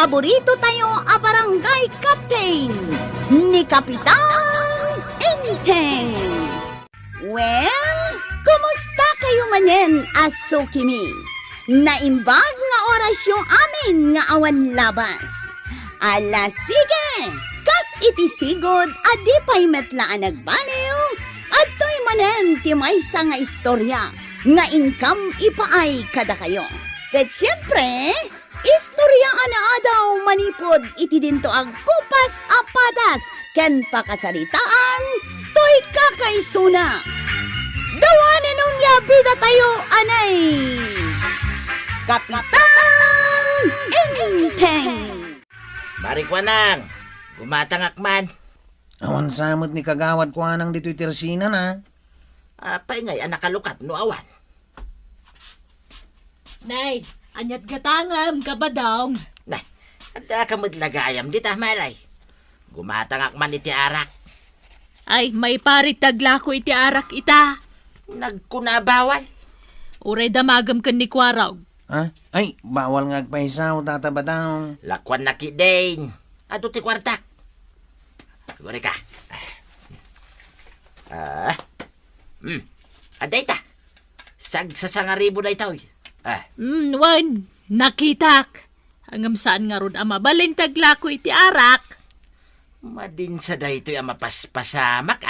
paborito tayo a barangay captain ni Kapitan Enteng. Well, kumusta kayo manen, Asukimi? Naimbag nga oras yung amin nga awan labas. Ala sige, kas itisigod adi pa'y metlaan nagbaliw at to'y manen ti maysa nga istorya nga income ipaay kada kayo. Kat siyempre, istorya ana adaw manipod iti dinto ang kupas apadas ken pakasaritaan to'y kakaisuna. Dawanan nung yabida tayo anay Kapitan Enteng. Marikwanang, gumatangak man. Awan samot ni kagawad ko anang dito'y tersina na. Apay ngay anak kalukat no awan. Nay, anyat gatangam ka ba daw? Nah, ada ka madlagayam di malay. Gumatangak man iti arak. Ay, may parit taglako iti arak ita. Nagkunabawal. Uray damagam kan ni Kwaraw. Ha? Ay, bawal nga agpaisaw, tataba daw. Lakwan na kidain. Ado ti kwartak. Gure ka. Aday ta. Sagsasangaribo na itaw. Wan, nakitak. Hangam saan nga ron ama balin taglako iti arak. Madin sa dayto yung mapaspasamak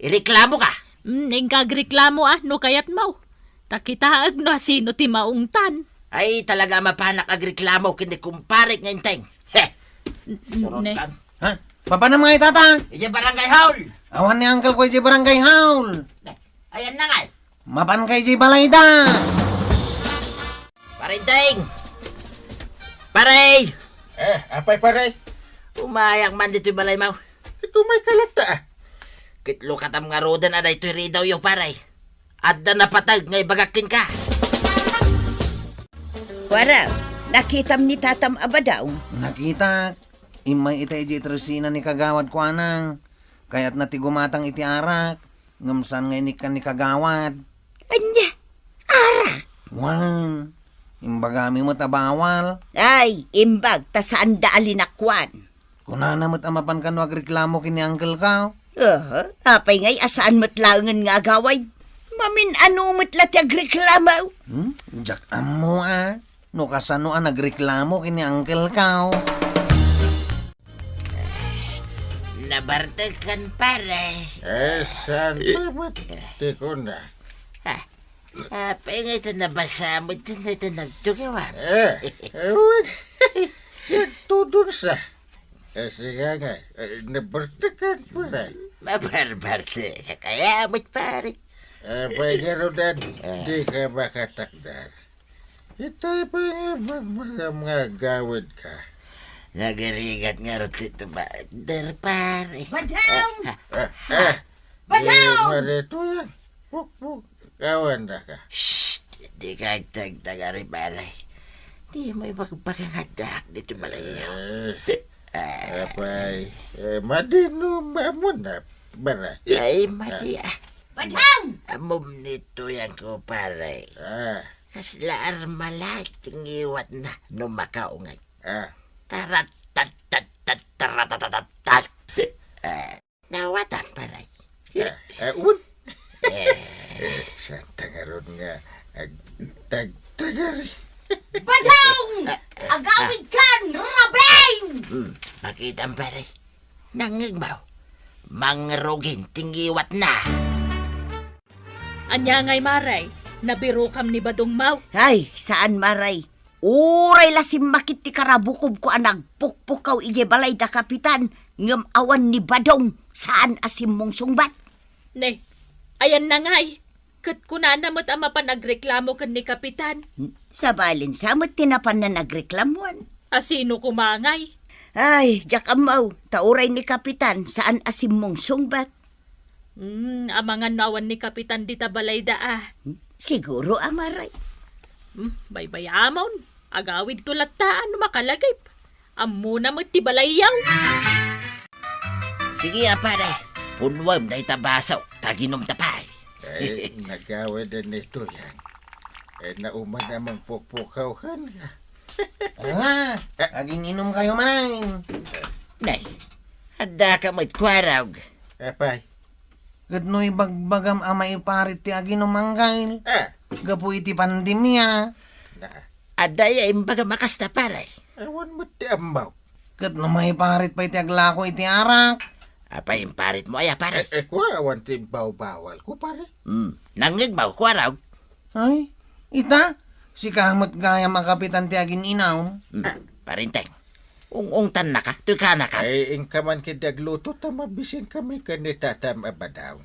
Ireklamo ka. Neng kagreklamo no kayat mau. Takitaag no sino ti maungtan. Ay talaga mapanak agreklamo kini kumparik nga inteng. Ne. Ha? Papa na mga itata? Iya barangay haul. Awan ni uncle ko iti barangay haul. Ayan na nga. Mapan kay iti balayda. Parinteng. Paray. Apay paray? Umayak man dito balay mau. Ito may kalata. Kitlo katam nga rodan aday ito ridaw yung paray. Adda na patag ngay bagakin ka. Wara, nakitam ni tatam abadaw. Nakita, imay ita iti tersina ni kagawad ko anang. Kaya't natigumatang iti arak. Ngamsan nga inikan ni kagawad. Anya, arak. Wan, imbagami mo tabawal. Ay, imbag, ta saan daalinakwan. Kunana mo't amapan ka no agreklamo kini uncle ka. Apay ngay asaan matlangan nga agaway. Mamin ano matlat agreklamaw. Jak amo no kasano nagreklamo kini uncle ka. Nabartagan paray. Saan pa ba't di ko na? Apay nga ito nabasa mo ito na ito nagtugawan. Ewan. Tudun sa. Kasi nga, nabartakan po na. Mabarbarte ka kaya mo't pare. Apay nga rodan, di ka makatakdar. Itay pa nga mga gawid ka. Nagarigat nga rin ito ba? Der pare. Badaw! Badaw! Marito yan. Puk. Kawan na ka. Shhh! Di ka agtagtagari pare. Di mo ipagpakahadak dito malayaw. Apay, madino ba mo na bara? Ay, Maria. Badaw! Amom nito yan ko pare. Kasla armalay tingiwat na no makaungay. Tarat-tat-tat-tat-tarat-tat-tat. Nawatan paray. Un? Santa nga ron nga, tagtagari. Badaw! Agawid kan, rabeng! Makita ang paray. Nangigmaw. Mangrugin tingiwat na. Anya ngay maray, nabiro kam ni Badong Mau. Ay, saan maray? Uray lasim makit ti karabukob ko anag pukpukaw ije balay da kapitan ngem awan ni Badong saan asim mong sungbat. Ne, ayan na ngay. Kat kunana mo't ama pa nagreklamo kan ni Kapitan. Sa balin samot tinapan na nagreklamuan. Asino kumangay? Ay, jak amaw, tauray ni kapitan saan asim mong sungbat. Amangan nawan ni Kapitan di tabalayda Siguro amaray. Baybayamon. Agawid tulataan makalagay. Amo na mo't tibalayaw. Sige pare. Punwam na itabasaw. Taginom tapay. Nagawa din nito yan. Nauman namang pukpukaw kan nga. Nga, aging inom kayo manang. Nay, handa ka mo't kwarag. Apay. Gadnoy bagbagam amay parit ti aging umanggail. Ah, Gapu iti pandemya. na. Aday ay imbaga makasta paray. Awan mo ti ambaw. Kat no may parit pa iti aglako iti arak. Apay imparit mo ay paray. Kwa awan ti bawal ko pare. Nangig mo kwarag. Ay, ita, si kamot gaya makapitan ti agin inaw. Parinteng. Ung-ungtan na ka, tuka na ka. Ay, ing kaman kidagluto tamabisin kami kanitatam abadaw.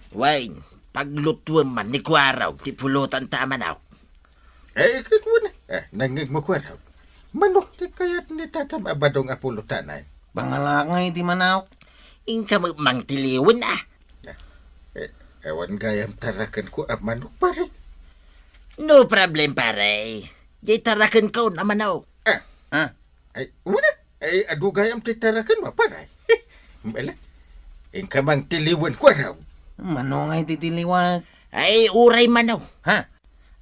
Wine, paglutuan man ni kwaraw, ti pulutan tamanaw. Ay, ikit mo na. Nangig mo kwa raw. Manok ti kayat ni tatam abadong apulutanay. Bangalak nga iti manawk. Ingka magtiliwan ah. Awan gayam tarakan ko ang manok pare. No problem pare. Di tarakan ko namanaw. Ah, Ay, una. Ay, adu gayam ti tarakan mo pare. Mala. Ing kamang tiliwan ko raw. mano nga iti tiliwag. Ay, uray manaw. Ha?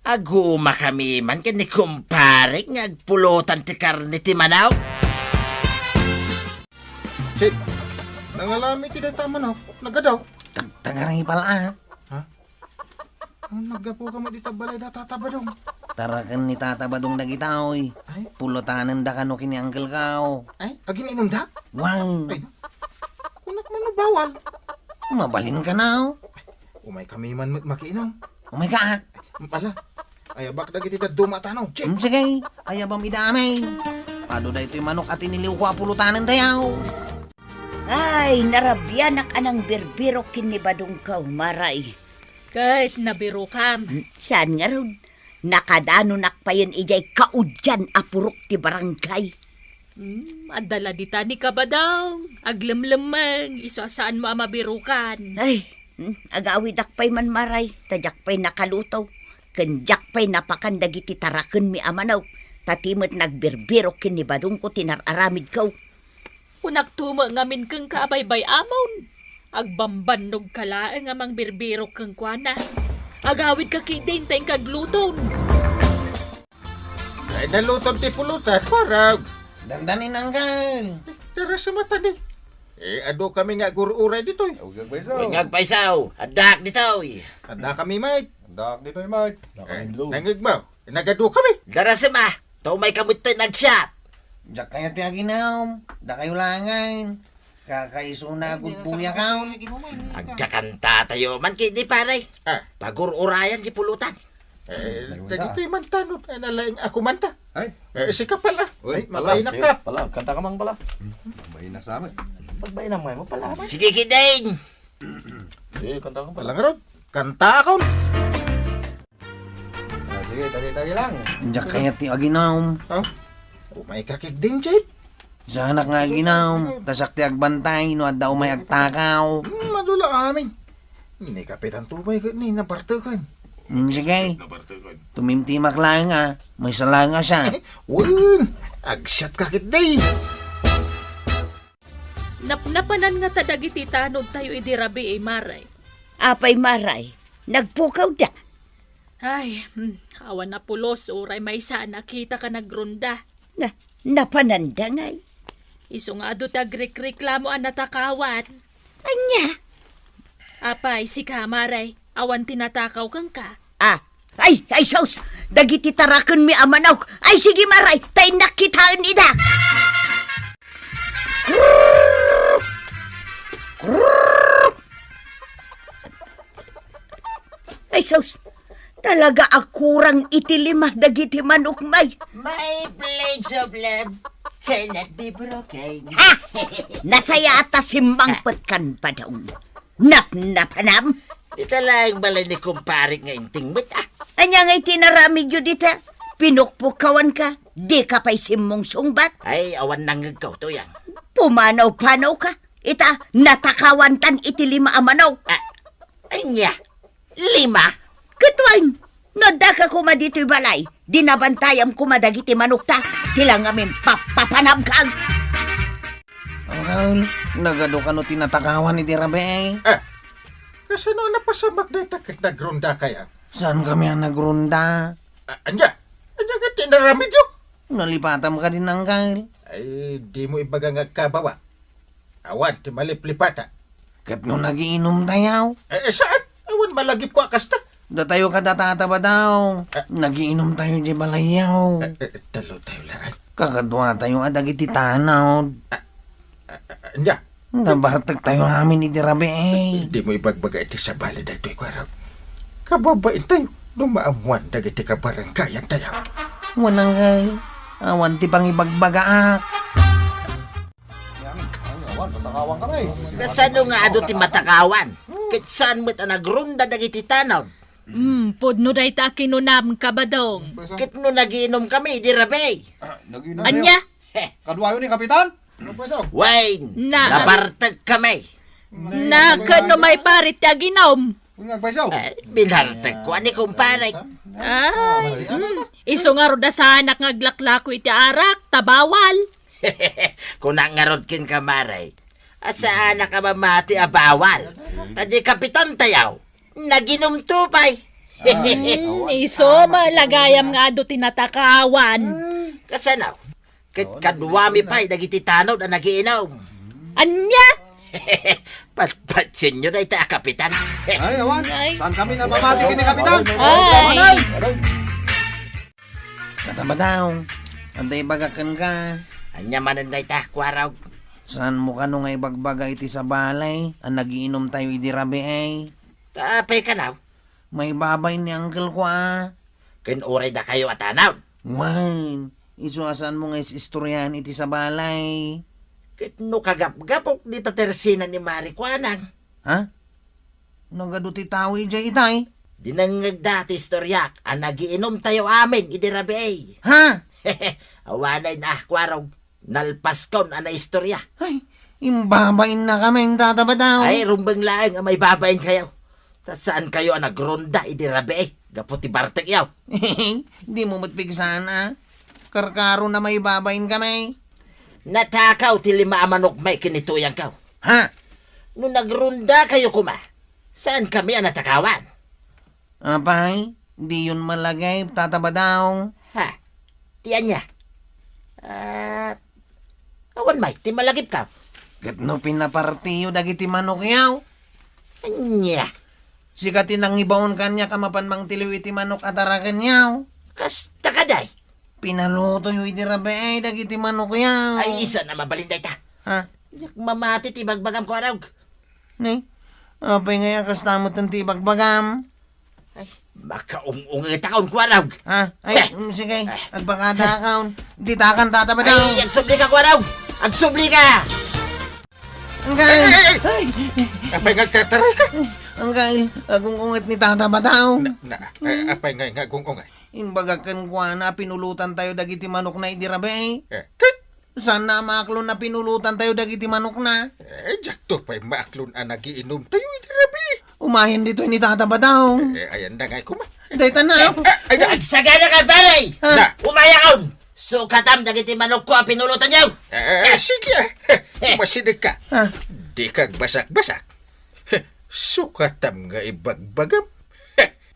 Aguma kami man ka ni kumpare ngagpulutan ti karne ti manaw. Chip, nangalami ti data manok. Nagadaw. Tagaray pala. Ang nagapo ka mo di tabalay data tabadong. Tarakan ni tatabadong dagitaoy. Ay, Pulutanan da kano kini Uncle Kao. ay, agin inom da? Wow, Ay, kunak man no bawal. mabalin ka na. Umay kami man makiinom. Oh my God. Pala, ay abak dagiti ta dumatanaw. Chip. Sige, ayabam idamay. Pado da ito'y manok at iniliw ko apulutanan dayaw. Ay, narabyanak anang birbiro kinibadong kaw, maray. Kahit nabiro kam. Saan nga ron? Nakadano nakpayan ijay kaudyan apurok ti barangay. Adala dita ni kabadang. Aglemlemeng, iso saan mo amabirukan. Ay, agawid akpay man maray, tadyak pa'y nakalutaw. Kanjak pa'y napakandagiti taraken mi amanaw. Tatimot nagbirbiro kinibadong ko tinararamid kaw. Unak tumo ngamin kang kaabaybay amon. Agbambanog kalaang amang birbiro kang kwana. Agawid ka kidain tayong kagluton. Ay, nalutong ti pulutan. Parag. Dandanin Uncle. Tara sa mata ni. Ado kami nga gururay dito. Ngagpaisaw, adak ditoy. Ada kami, mate. Dak dito yung mate. Nangig mo. Nagado kami. Darasama, may kamot tayo nag-shot. Diyak kaya ti aginaw. Da kayo langan. Kakaisuna agud buya kaon. Agkakanta tayo man kidi pare. Pagururayan di pulutan. Dagiti man tanod. Nalaing ako manta. Ay, Si kapal ah. uy, Ay, mabainak ka. Pala, kanta ka mang pala. Mainak sa amin. Pagbainak mo pala man. Sige kidain. Sige, kanta ka pala. Palang rod. Kanta ako. Sige, tagi-tagi lang. Diyak kaya ti aginaw. Umay kakik din, Jade. Sa anak nga aginaw. Tasak ti agbantay no adda umay agtakaw. Madula amin. Ni kapitan tubay ka ni napartakan. Sige. Tumimtimak lang nga. May salanga siya. Wan. Agsyat kakit day. Napnapanan nga tadagiti tanod tayo idirabi maray. Apay maray, nagpukaw da. Ay, awan na pulos, uray may saan nakita ka nagrunda. Napananda ngay. Iso nga ado tagrekreklamo ang natakawan. Anya? Apay, si Kamaray, awan tinatakaw kang ka. Ay, sos, dagiti taraken mi amanaw. Ay, sige maray, tay nakitaan ida. Ay, sos, talaga akurang itilimah dagiti manok may. My blades of love cannot be broken. Nasaya ata simbangpet kan pa daw. Napanam. Dito lang balay ni kumpare nga inting mat ah. Anya ngay tinaramig yu dita. Pinukpukawan ka. Di ka pa'y simong sungbat. Ay, awan nangagaw to yan. Pumanaw-panaw ka. Ita, natakawantan iti lima amanaw. Anya, 5? Katwain, nadaka kuma dito'y balay. Dinabantayam kuma dagiti manukta. Tilang amin papapanabkang. Uncle, nagado ka no tinatakawan ni Dirabe. Kasano napasamak na takit nagronda kaya? Saan kami ang nagrunda? Anya ka tinaramid yun? Nalipatam ka din, Uncle. Ay, di mo ibaga nga kabawa. Awan, ti maliplipata. Kat no nagiinom tayo. Saan? Awan, malagip ko akasta. Da tayo kadatata ba daw? Nagiinom tayo di balayaw. Talo tayo lang. Kakadwa tayo adag iti tanaw. Nya, Nabartag tayo amin iti rabi eh. di mo ibagbaga iti sa bali da ito'y kwaraw. Kababain tayo. Lumaamuan dagiti kabaranggayan tayo. Wanang kay. Awan ti pangibagbagaak. Awan, patakawang kami. Kasano nga ado ti matakawan? Kit saan mo't nagrunda dagiti tanaw? Pudno day ta kinunam ka ba dong? Kit no nagiinom kami, di rabe. Naginom Anya? Kadwayo ni Kapitan. Ano pa isaw? Wayne, Na- nabartag kami. Na kano may parit ya ginom? Kung pa isaw. Binartag ko ani kumpare. Ay, iso nga roda sa anak ngaglaklako iti arak, tabawal. Kung nangarod kin kamaray. At sa anak ka mamati abawal. Tadi kapitan tayaw. Naginom tupay. Iso malagayam nga do tinatakawan. Kasanaw. Kit kadwami pa'y dagiti tanaw na nagiinom. Anya? Patpatsin nyo na ita, kapitan. Ay, awan. Ay. Saan kami na mamati kini Kapitan? Ay. Kataba daw. Anday bagakan ka. Anya manan na ita, kwaraw. Saan mo ka nung ay bagbaga iti sa balay? Ang nagiinom tayo iti rabi eh. Tapay ka now. May babay ni uncle ko ah. Kinuray na kayo at tanaw. Wine. Isuasan mo nga istoryahan iti sa balay. Kit no kagap-gapok dito tersina ni Mari Kwanang. Ha? Nagaduti tawi dyan itay. Dinangag dati istoryak, ang nagiinom tayo amin, idirabi ay. Ha? Awanay na, kwaraw. Nalpas kaon ang istorya. Ay, imbabain na kami ang tataba daw. Ay, rumbang laeng ang may babayin kayo. Ta saan kayo ang nagronda, idirabi ay. Gaputi bartek yaw. Di mo matpigsan ah. Karkaro na may babain kami. Natakaw ti lima manok may kinituyang kaw. Ha? Nung nagronda kayo kuma, saan kami ang natakawan? Apay, di yun malagay, tataba daw. Ha? Tiyan niya. Awan may, ti malagip ka. Gat no pinapartiyo dagiti manok yaw. Anya, Sikati nang ibaon kanya kamapan mang tiliw iti manok atarakan yaw. kasta ka day. Pinaluto yu iti rabe ay dagiti manok yaw. Ay, isa na mabalinday ta. Ha? Yak mamati ti bagbagam ko araw. Nay, apay nga kastamot ng tibagbagam. Ay, makaung-ung taon ko araw. Ha? Ay, sige, agpakada akaon. Di takan tataba daw. Ay, agsubli ka ko araw. Agsubli ka. Angkay! Ay! Apay nga tataray ka. Angkay, agong ungat ni tataba daw. Apay nga gungungay. Imbagakan kwa na pinulutan tayo dagiti manok na idirabe. Kit! Saan na maklon na pinulutan tayo dagiti manok na? Jakto pa'y maaklon ang nagiinom tayo, idirabi. Umahin dito ni tataba daw. Ayan na nga kuma. Dayta na. Agsagana ka, paray. Na! Umayaon. Sukatam dagiti manok ko ang pinulutan niyo. Sige masinig ka. Ha? Di kag basak-basak. Sukatam nga ibagbagam.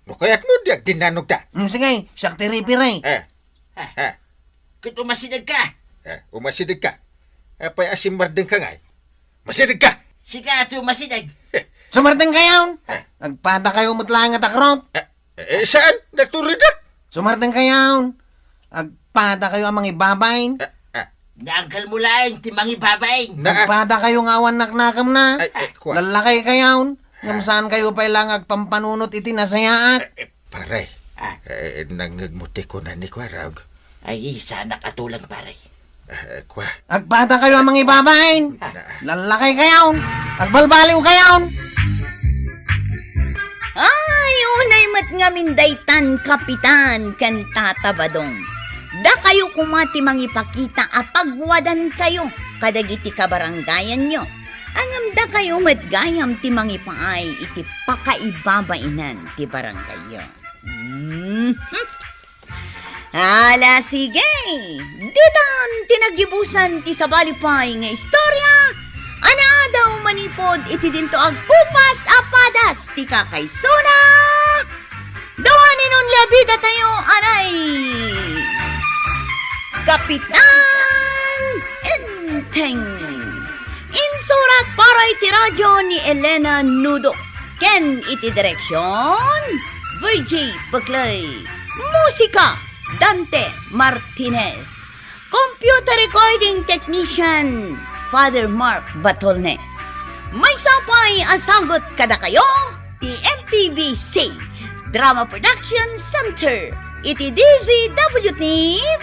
Mukayat mo diag dinanog ta. Sige, sakti ripiray. Kit umasidag ka. Umasidig ka. Apay asimardeng ka ngay. Masidig ka. Sika at umasidag. Sumarteng kayon. Agpata kayo mutlang at akrot. Saan? Naturidak? Sumarteng kayon. Agpata kayo amang ibabayin. Naangkal mo lang, timangi babayin. Agpata kayo ngawan naknakam na. Kwa. Lalakay kayon. Ngam saan kayo pa lang agpampanunot iti nasayaat. Paray. Nangagmuti ko na ni Kwarag. Ay, sana katulang paray. Kwa. Agpata kayo amang ibabayin. Lalakay kayon. Agbalbaliw kayon. Ay, unay mat nga mindaytan, kapitan, kan tatabadong. Da kayo kumati mangipakita apagwadan kayo, kadagiti kabaranggayan nyo. Angam da kayo matgayam ti mangipaay iti pakaibabainan ti baranggayo. Hala, sige. Ditan tinagibusan ti sabalipay nga istorya. Ana daw manipod iti dinto agkupas apadas ti kakaysuna. Dawanin nun labida tayo, anay. Kapitan Enteng. Insurat para iti radyo ni Elena Nudo. Ken iti direksyon, Virgie Buckley. Musika, Dante Martinez. Computer recording technician, Father Mark Batolne. May sapay asagot kada kayo, ti MPBC Drama Production Center. Iti DZWT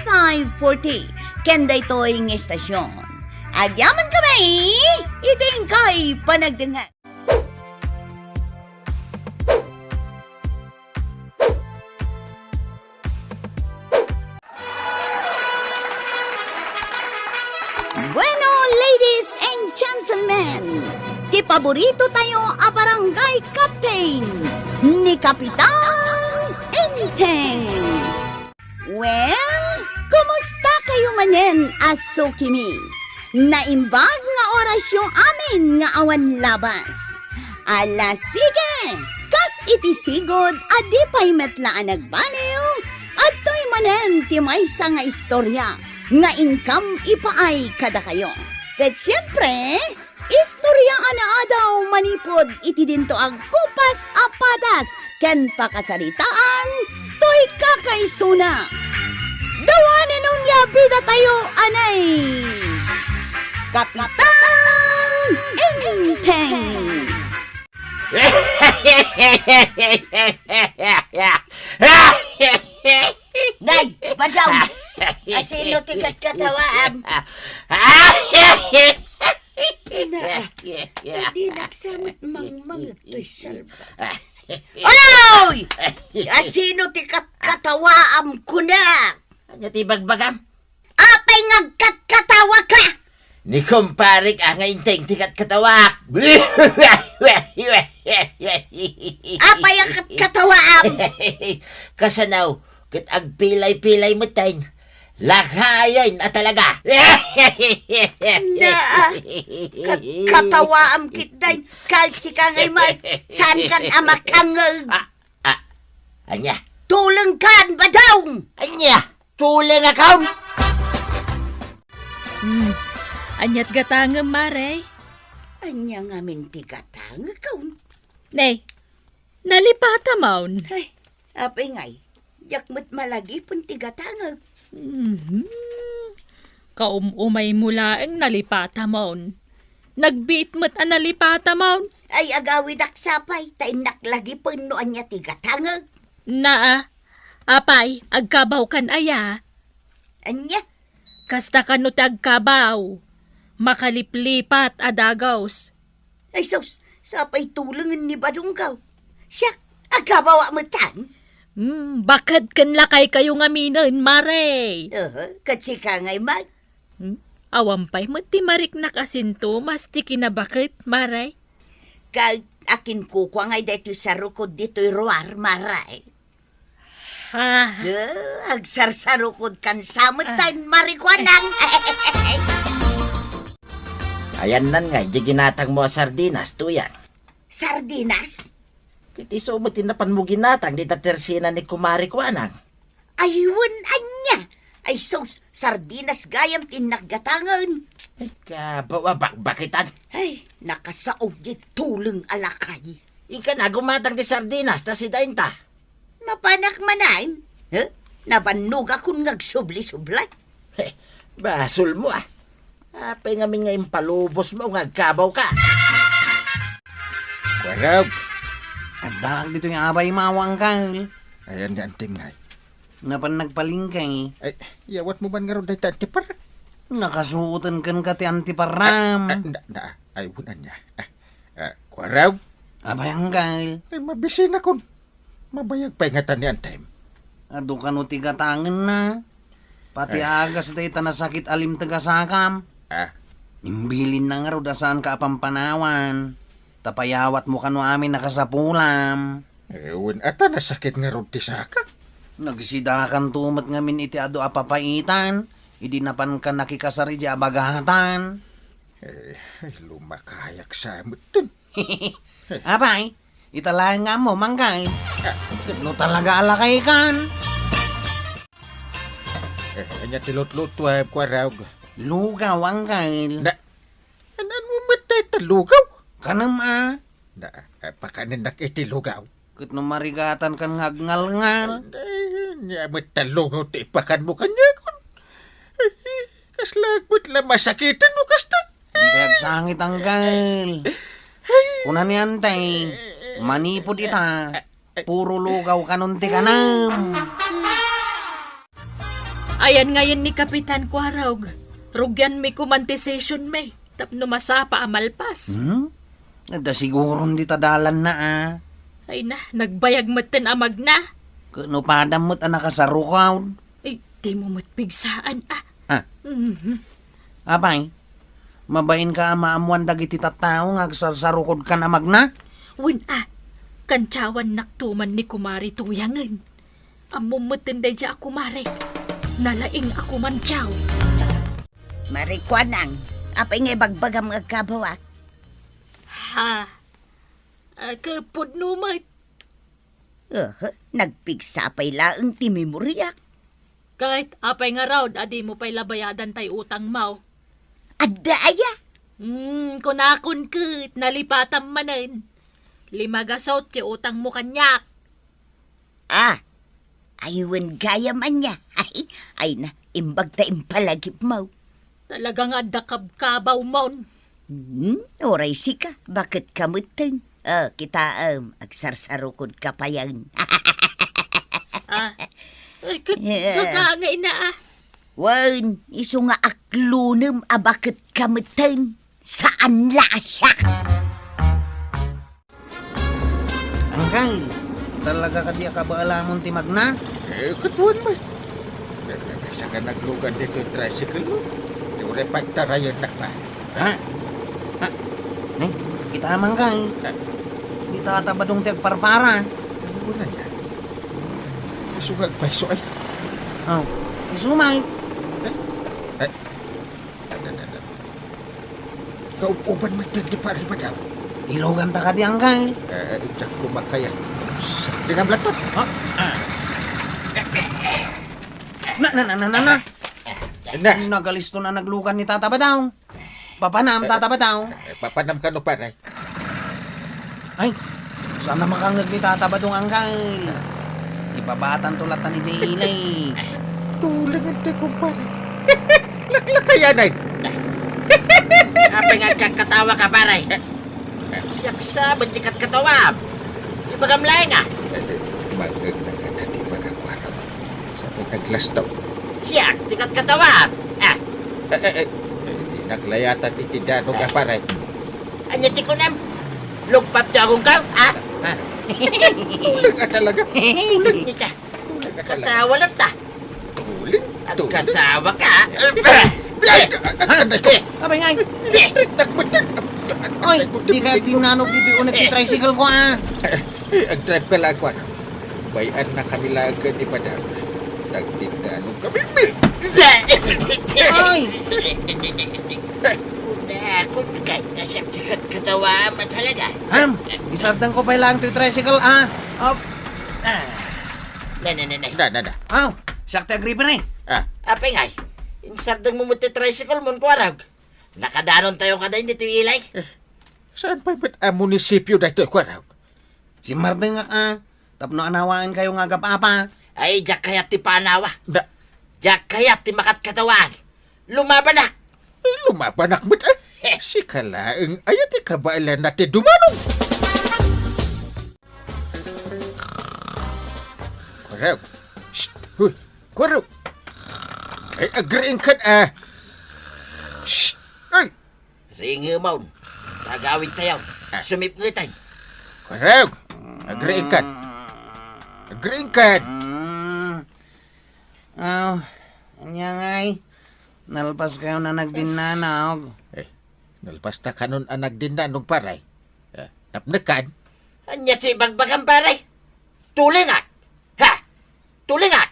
540. Kenda ito'y ng estasyon. Agyaman kami, iting kay panagdangan. Bueno, ladies and gentlemen, ti paborito tayo a barangay captain ni Kapitan Enteng. Well, kumusta kayo manen, Asukimi? Naimbag nga orasyon amin nga awan labas. Ala sige, kas iti sigod adi pa'y metlaan nagbaliw at to'y manen ti maysa nga istorya nga income ipaay kada kayo. Ket siyempre, istorya ana daw manipod iti dinto ag kupas apadas ken pakasaritaan to'y kakaisuna. Dawanan nung yabida tayo anay. Kapitan Enteng. Nay, badaw. Asino tikat katawaan. Hindi nagsamit mang to'y salba. Oy! Asino tikat katawaam ko na? Anya ti bagbagam? Apay ngagkat-katawa ka! Ni kumparik ang Enteng tikat katawak. Apay ang katawaam! Kasanaw, kit agpilay-pilay mo tayo. Lakayan na talaga. Katawaam kitay, kalsi ka ngay may, saan kan amakangag? Anya? Tulong kan ba daw? Anya? Tulang akaw? Anyat gatangem, Maray. Anya nga mintigatang ikaw. Nay, nalipata maun. Ay, apay ngay, yakmat malagi pun tigatangag. Kaumumay mula ang nalipata maun. Nagbiit mo't ang nalipata maun. Ay agawid aksapay, tay naklagi pun no anya tigatangag. Naa, apay, agkabaw kan aya. Anya? Kasta ka no tagkabaw. Makaliplipat adagaws. Ay sus, sapay tulungan ni Badunggaw. Siya, agabawa mo tan? Bakit kan lakay kayo nga minon, Maray? Katsi ka ngay mag. Awampay mo ti marik na kasinto, mas ti kinabakit, Maray. Kag akin kukwa ngay dito sa rukod dito'y ruar, Maray. Ha? Agsarsarukod kan samot tayo marikwanang. Ayan nan nga, di ginatang mo sardinas, tuyan. Sardinas? Kiti so mo tinapan mo ginatang, di tatersina ni kumari ko anang. Ayun, anya. Ay sos, sardinas gayam tinaggatangan. Ay, kabawa, bakitan. Ay, nakasaog di tulong alakay. Ika na, gumatang di sardinas, ta si Dainta. Mapanak manain? Nabannog akong ngagsubli-sublay. Basol mo ah. Apay nga nga impalubos mo, ngagkabaw ka. Kwarab. At dahil dito yung abay mawang kang. Ayan yan, Tim nga. Napan nagpalingkay. Ay, yawat mo man nga ron dahil antipar? Nakasuotan kan ka ti antiparam. Ay, bunan niya. Kwarab. Abay hanggal. Ay, mabisin ako. Mabayag pa ingatan niyan, Tim. Ado ka no tigatangan na. Pati agas day tanasakit alim tagasakam. Imbilin na nga ro dasaan ka apampanawan. Tapayawat mo kano amin nakasapulam. Ewan, ata nasakit nga ron tisaka. Nagsidakan tumat ngamin iti ado apapaitan. Idi napan ka nakikasari di abagahatan. Ay, lumakayak sa amutin. Abay, italayan nga mo, manggay. No talaga alakay kan. Anya tilot-luto ay kwarag. Lugaw, Uncle. Na, anan mo matay talugaw? Kanam Na, pakanin nakitilugaw. Kat no marigatan kan ngagngal-ngal. Nya matalugaw ti ipakan mo kanya kun. Kaslagbot la masakitan mo kasta. Di kayag sangit, Uncle. Kunan yan, tay. Manipod ita. Puro lugaw kanunti kanam. Ayan ngayon ni Kapitan Kwarog. Rugyan mi kumantisation me. Tapno masapa amalpas. Da siguro di tadalan na Ay na, nagbayag matin amag na. Kano padam mo't nakasarukaw. Ay, di mo matpigsaan Abay, mabain ka maamuan dagiti tattao nga sarsarukod ka na magna. Win kantsawan naktuman ni Kumari Tuyangan. Amumutin day siya ako, Mare. Nalaing ako mantsaw. Marikwanang, apay nga bagbagam nga kabawa. Ha? Kapod numat. Nagpigsapay laang ti memoryak. Kahit apay nga raw, adi mo pa'y labayadan tay utang mau. Adaya! Kunakon kut, nalipatam manen. 5 gasot ti utang mo kanyak. Aywan gaya man niya. Ay na, imbag ta impalagip mo. Talagang adakab-kabaw mon. Oray sika, bakit kamutin? Kita agsarsarukod ka pa yan. Ay, kakangay na Wan, iso nga aklunem bakit kamutin? Saan lasa? Uncle, talaga ka di kabaalamon ti magna? Katuan mo. Isa ka naglugan dito yung tricycle mo. Di mo rin pagtarayan na pa. Ning, kita naman kay. Di tatabadong ti agparpara. Ano mo na yan? Isugag pa iso ay. Isumay. Kaupuban matindi pa rin ba daw? Ilogan ta ka di, Uncle. Diyak kumakayat. Sa tingam latot. Na. Nagalisto na naglugan ni Tata Badaw. Papanam, Tata Badaw. Papanam ka no pare. Ay, sana makangag ni Tata Badong, Uncle. Ibabatan tulatan ni Jay Ilay. Tulangan tayo kumpare. Laklakayanan. Apay nga kakatawa ka, paray. Siyaksa, bantikat katawa. Ibagamlay nga. Magag na nga dati magakwaraw. Sa pagkaglastaw. Siyak, tikat katawa. Hindi naglayatan itidano ka pare. Anyati ko nam. Lugpap ti akong ka, Tulang ka talaga. Nita, Tulang ka talaga. katawa lang ta. Tuling. Katawa ka. Abay ngay. Electric nakmatan. Oy, di ka tinanog dito ulit yung tricycle ko, Ag-drive ka lang, kwaraw. Bayan na kami lagad di Badaw. Tagtindanong kami. Oy! Na, kung kahit nasyak tikat katawa mo talaga. Isardan ko pa lang ito yung tricycle, Op. Na. Sakti agripa na Apay ngay, insardang mo tricycle mo kwarag. Nakadanon tayo kada hindi ito ilay. Saan pa ba't ang munisipyo na ito, kwaraw? Si Martin nga tapno anawaan kayo nga gapapa. Ay, jak kayat ti panawa. Na, Jak kayat ti makat katawan. Lumaban na. lumabanak mo't si kalaang ayat ikabailan natin dumanong. Kwaraw. Shh, huy, kwaraw. Ay, agreeing ka Shh, ay. Ringi mo. Tagawid tayo. Sumip ngitay. Kwaraw. Agreeing ka. Agreeing ka. Anya ngay. Nalpas kayo na nagdinanog. Nalpas ta kanon anak din na nung paray. Napnakan. Anya si bagbagan paray. Tuli nga. Ha? Tuli nga.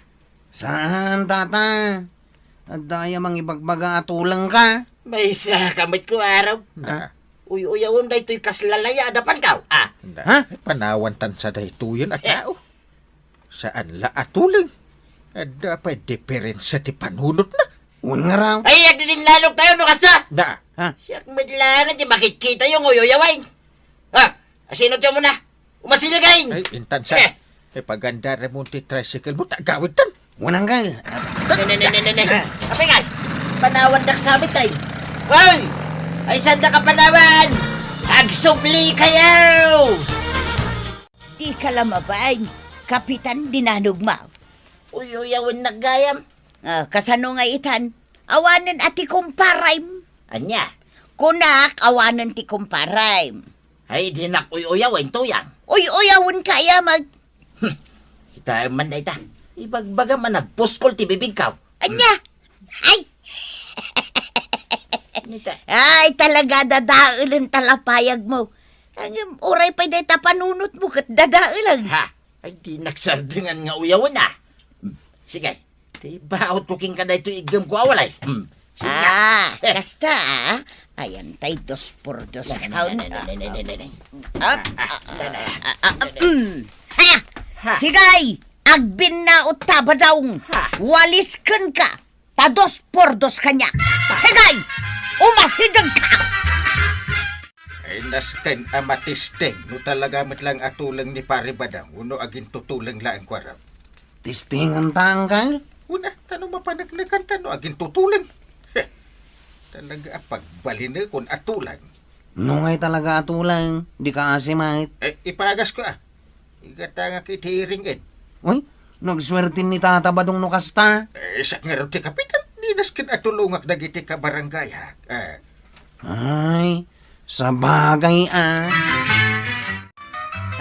Saan, tata? At daya mang ibagbaga atulang ka. May isa kamit ko araw. Uyawon da ito'y kaslalaya. Adapan ka. Ha? Panawan tan sa daytuyan at tao. Saan la atuling? Ada pa diferensya ti panunot na. Un nga raw. Ay, agdinalog tayo no kasta. Na, Siyak madlangan di makikita yung uyoyawain. Ha? Asinot mo na. Umasinagain. ay, intan sa. Paganda rin mo ti tricycle mo, tagawid tan. Un anggal. Ne. Kapay nga. Panawan dak sabit tayo. Hoy! Ay, sanda ka panawan! Agsubli kayo! Di ka lamabay. Kapitan dinanugma. Uyoyawan naggayam. Kasano nga itan? Awanan ati kumparaym. Anya? Kunak, awanan ti kumparaym. Ay, di nak uyoyawan to yan. Uy, uyawon kaya mag... Kita man na ita. Ibagbaga man nagpuskol ti bibig ka. Anya? Ay! Nita. Ay, talaga dadaulan talapayag mo. Ang oray pa day panunot mo kat dadaulan. Ha? Ay, di nagsardingan nga uyawan na. Sige. Di baot kuking ka na ito igam ko awalay. Sige. Kasta ayan tay 2 por 2 count. Ha! Sigay! Agbin na utaba daw. Waliskan ka. Ta 2 por 2 kanya. Sigay! Umasidag ka! Ay, nasken amatisteng. No talaga lang atulang ni pare badang. Uno agin tutulang laang kwaraw. Tistingan ta anggal. Una, tanong mapanaglagan tanong agin tutulang. Talaga pagbalin na kung atulang. Nungay talaga atulang. Di ka asimait. Ipagas ko Igata nga kitiringin. Uy, nagswertin ni Tata Badong no kasta. Sak nga rin ti kapitan. Ninaskin atulungak dagiti ka barangay ha. Ay, sa bagay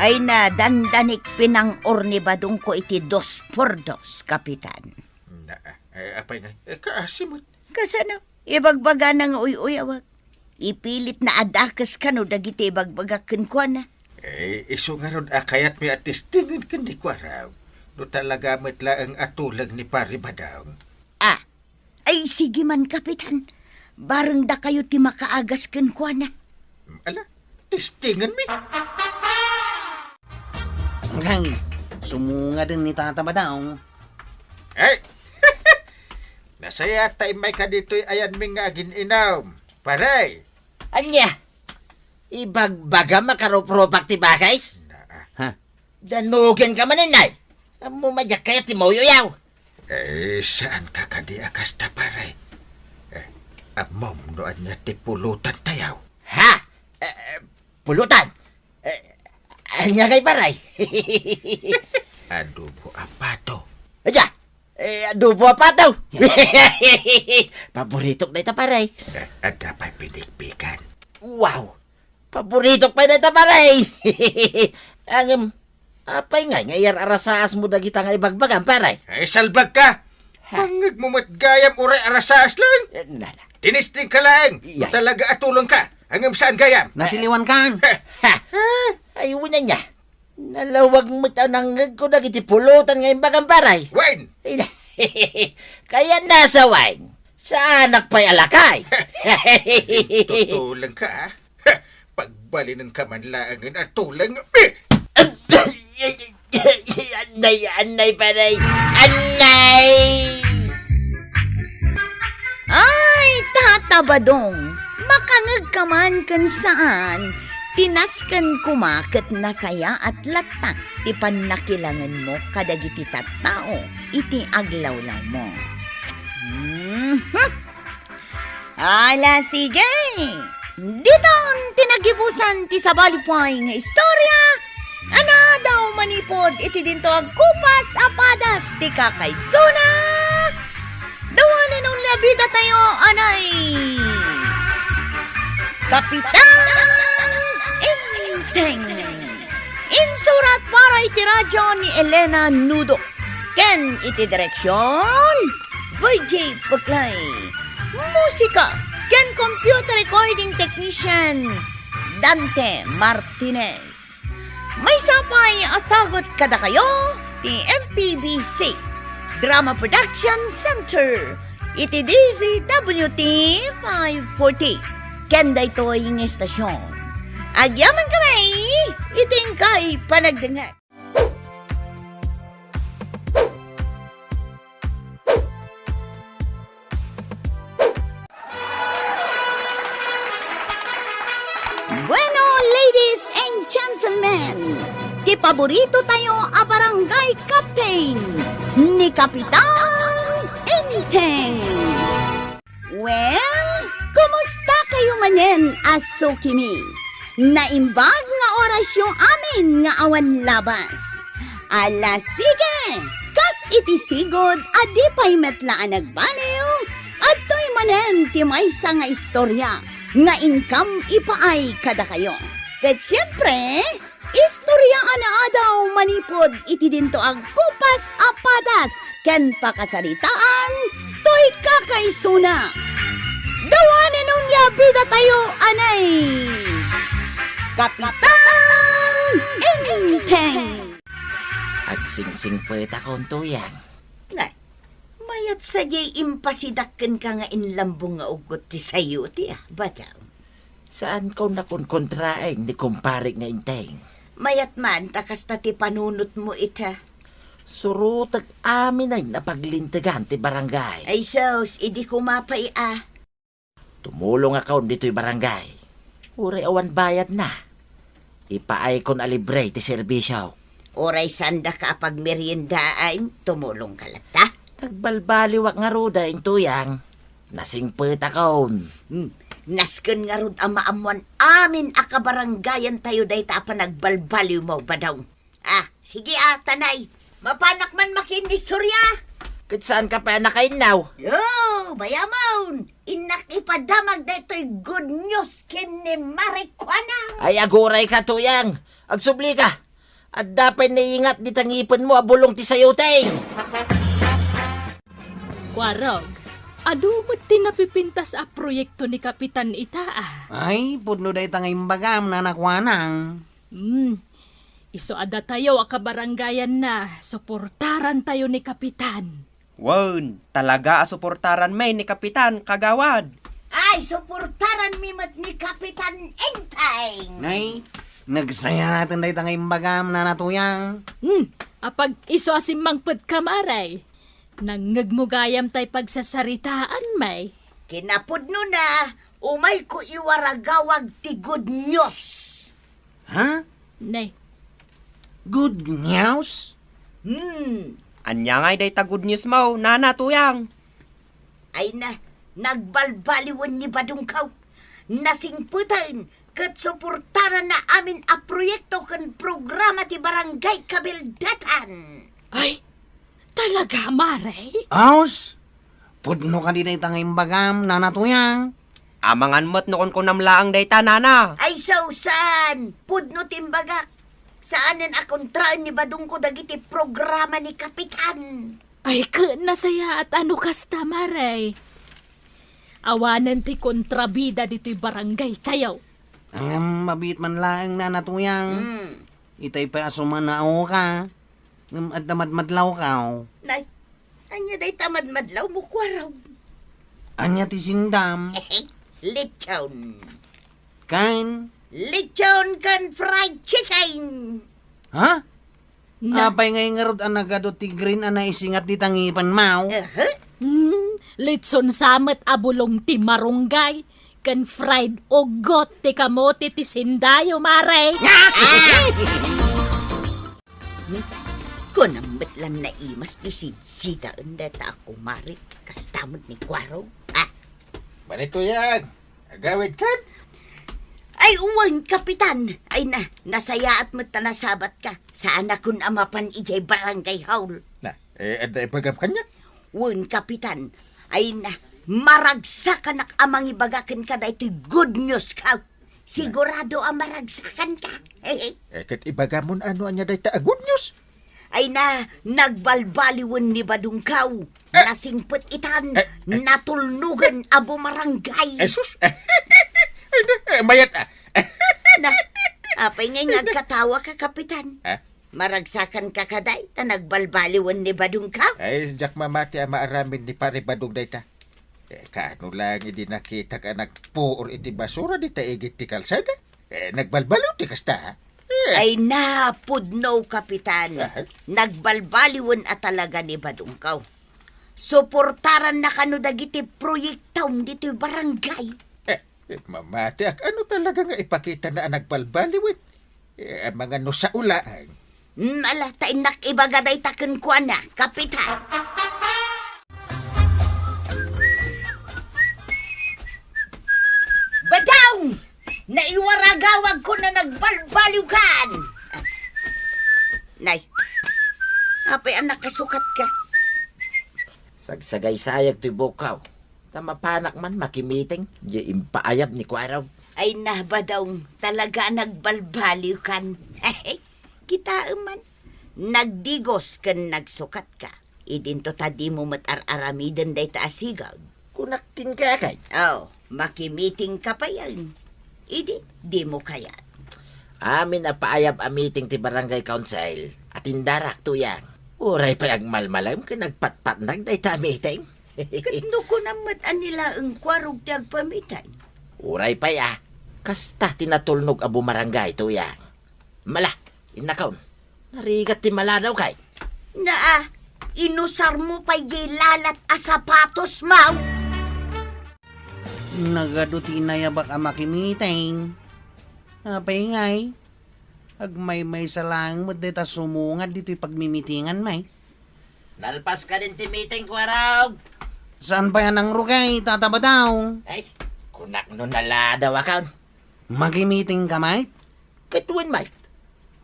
Ay na dandanik pinang-or ni Badong ko iti 2 por 2, kapitan. Apay nga, kaasimot. Kasano? Ibagbaga na nga uyawag. Ipilit na adakas ka no dagiti ibagbagakin ko na. Iso nga ron akayat may atistingin kandi ko araw. No talaga matla ang atulag ni pare badang. Ay sige man, kapitan. Barang da kayo ti makaagas ken ko na. Ala, tistingan mi. Anggal, sumunga din ni Tata Badong. Ay! Nasaya tayo may ka dito'y ayan mi nga agin inom. Paray! Anya? Ibagbaga makaropropak ti bagays? Ha? Danugan ka maninay. Amo madyak kaya ti moyoyaw. Saan ka kadi akas ta paray? Amom noan niya ti pulutan tayaw. Ha? Pulutan? Anya kay paray? Adobo apato. Aja? Adobo pa daw. Paborito na ita paray. Ada pa'y pinikpikan. Wow! Paborito pa na ita paray. Ang apay nga ngayar arasaas mo dagita nga ibagbagan paray. Ay, salbag ka! Hangag mo matgayam uray arasaas lang. Nala. Tinisting ka lang. Iya. Talaga atulong ka. Hanggang saan gayam? Natiliwan kan. Ha! Ayaw na niya. Nalawag mo tananggag ko dagiti pulutan nga imbagan paray. Wayne! Kaya nasa wine. Sa anak pa'y alakay. Tutulang ka, ha? Pagbalinan ka man laangan at tulang. Anay, paray. Anay! Ay, Tata Badong, makangag ka man kan saan. Tinaskan kumakat nasaya at latak ti panakilangan mo kadagiti tattao iti aglawlaw mo. Ala, sige. Dito tinagibusan ti sabalipay nga istorya. Ana daw manipod iti dinto agkupas apadas ti kakaysuna. Dawanin ang labida tayo, anay. Kapitan Inteng. Insurat para iti radyo ni Elena Nudo. Ken iti direksyon VJ Buklay. Musika ken computer recording technician Dante Martinez. May sapay asagot kada kayo ti MPBC Drama Production Center iti DZWT 540 kenda ito yung estasyon. Agyaman kami iting kay panagdangag. Bueno, ladies and gentlemen, ti paborito tayo a barangay captain ni Kapitan Enteng. Well, kumusta kayo manen, Asokimi? Naimbag nga oras yung amin nga awan labas. Ala sige, kas iti sigod adi pa'y metlaan nagbaliw at to'y manen ti maysa nga istorya nga income ipaay kada kayo. Ket siyempre, istorya ana daw manipod iti dinto ag kupas apadas ken pakasaritaan to'y kakaisuna. Dawanen nun bida tayo anay Kapitan Enteng. Agsingsing pwet akong tuyang. Nay, mayat sadyay impasidakken ka nga inlambong nga ugot ti sayo ti bataw. Saan ko nakunkontraeng ni kumpare nga Inteng? Mayat man takas ta ti panunot mo ita. Surutag amin ay napaglintigan ti barangay. Ay sos, idi kumapay Tumulong ako dito'y barangay. Uri awan bayad na. Ipaay kon alibre ti serbisyo. Oray sanda ka pag meriendaan, tumulong ka lata. Nagbalbaliwak nga ruda yung tuyang. Nasingpet akon. Nasken nga rod ang maamuan amin akabarangayan tayo day ta pa nagbalbaliw mo ba daw. Sige tanay. Mapanak man makinistorya. Kat saan ka pa nakainaw? Yo, bayamon. Inak ipadamag na ito'y good news kin ni Marikwana. Ay aguray ka tuyang. Agsubli ka. At dapat naiingat di tangipin mo abulong ti sayoteng. Kwarog, adumot tinapipintas a proyekto ni Kapitan ita Ay, pudno day tangay bagam na nakwanang. Iso ada tayo akabarangayan na, suportaran tayo ni Kapitan. Wan, talaga asuportaran may ni Kapitan Kagawad. Ay, suportaran mimat ni Kapitan Enteng. Nay, nagsaya natin day tangay bagam na natuyang. Apag iso asimang kamaray. Nangagmugayam tay pagsasaritaan may. Kinapudno na, umay ko iwaragawag ti good news. Ha? Nay, Good news? Anya ngay day ta good news mo, nana tuyang. Ay nagbalbaliwan ni Badungkaw. Nasingputan, kat suportaran na amin a proyekto kan programa ti Barangay Kabildatan. ay, talaga maray? Aus? Pudno ka di day tangay bagam na natuyang. Amangan mo't noon ko namlaang day ta, nana. Ay sausan, pudno timbagak. Saanan akong traan ni Badungko dagiti programa ni Kapitan. Ay, nasaya at ano kasta maray? Awanan ti kontrabida dito'y barangay tayo. Ang mabit man laang na natuyang. Itay pa asuman na o ka. At madmadlaw ka. Nay, anya day tamad-madlaw mo kwaraw. Anya ti sindam. Lechon. Kain. Lechon kan fried chicken. Ha? Na, Apay ngay nga rod ang nagadot ti green na isingat di tangipan mau. litson samet abulong ti marunggay. Kan fried ugot ti kamote ti sindayo maray. Kunambit lang na imas ti sidsida unda ta ako mari. Kastamod ni kwaraw. Manito yan. Agawid ka. Ay, uwan, Kapitan. Ay nasaya at matanasabat ka. Saan akong amapan ijay barangay haul. Na, ada ipagam kanya. Uwan, Kapitan. Ay maragsakan ak amang ibagakin ka da ito'y good news ka. Sigurado ang maragsakan ka. Kat ibagamon ano anya day ta good news. Ay nagbalbaliwan ni Badungkaw. Nasingpet itan. Natulnugan abo marangay. Sus. Mayat Apay ngay nagkatawa ka, Kapitan. Maragsakan ka kaday, ta nagbalbaliwan ni Badungkaw. Ay, jak mamati ang maaramin ni pare badog day ta. Kaano lang hindi nakita ka nagpuor iti basura di ta igit ti kalsada. Nagbalbalaw ti kasta. Ay napudno, Kapitan. Nagbalbaliwan at talaga ni Badungkaw. Suportaran na kano dagiti proyektaw dito barangay. Mamati, ano talaga nga ipakita na nagbalbaliwin? Ang mga nusa ulaan. Ala, tay nakibagaday taken ko na, kapitan. Badang! Naiwaragawag ko na nagbalbaliwkan! Nay, apay ang nakasukat ka. Sagsagay sayag to'y bukaw. Tamapanak man makimiting. Di impaayab ni Kwaraw. Ay nabadaw, talaga nagbalbaliwkan. Kita man, nagdigos kan nagsukat ka. Idinto tadi mo matar-aramiden day taasigaw. Kunaktin ka kay. Oh, makimiting ka pa yan. Di mo kaya. Amin na paayab a meeting ti barangay council. At indarak to yang. Uray pa yung malmalam ka nagpatpat nagday ta meeting. Katno ko naman nila ang kwarog tiyag pamitan. Uray pa ya. Kasta tinatulnog abo marangay to yang. Mala, inakaon. Narigat ti mala daw kay. Naa, inusar mo pa lalat a sapatos, Mau. Nagaduti na yabak ang makimiting. Napay ngay. Agmay salang mo dita sumungad dito'y pagmimitingan may. Nalpas ka din ti meeting, Kwaraw. Saan pa yan ang rugay? Tataba daw. Ay, kunak no nala daw akaon. Makimiting ka may? Katuin mate.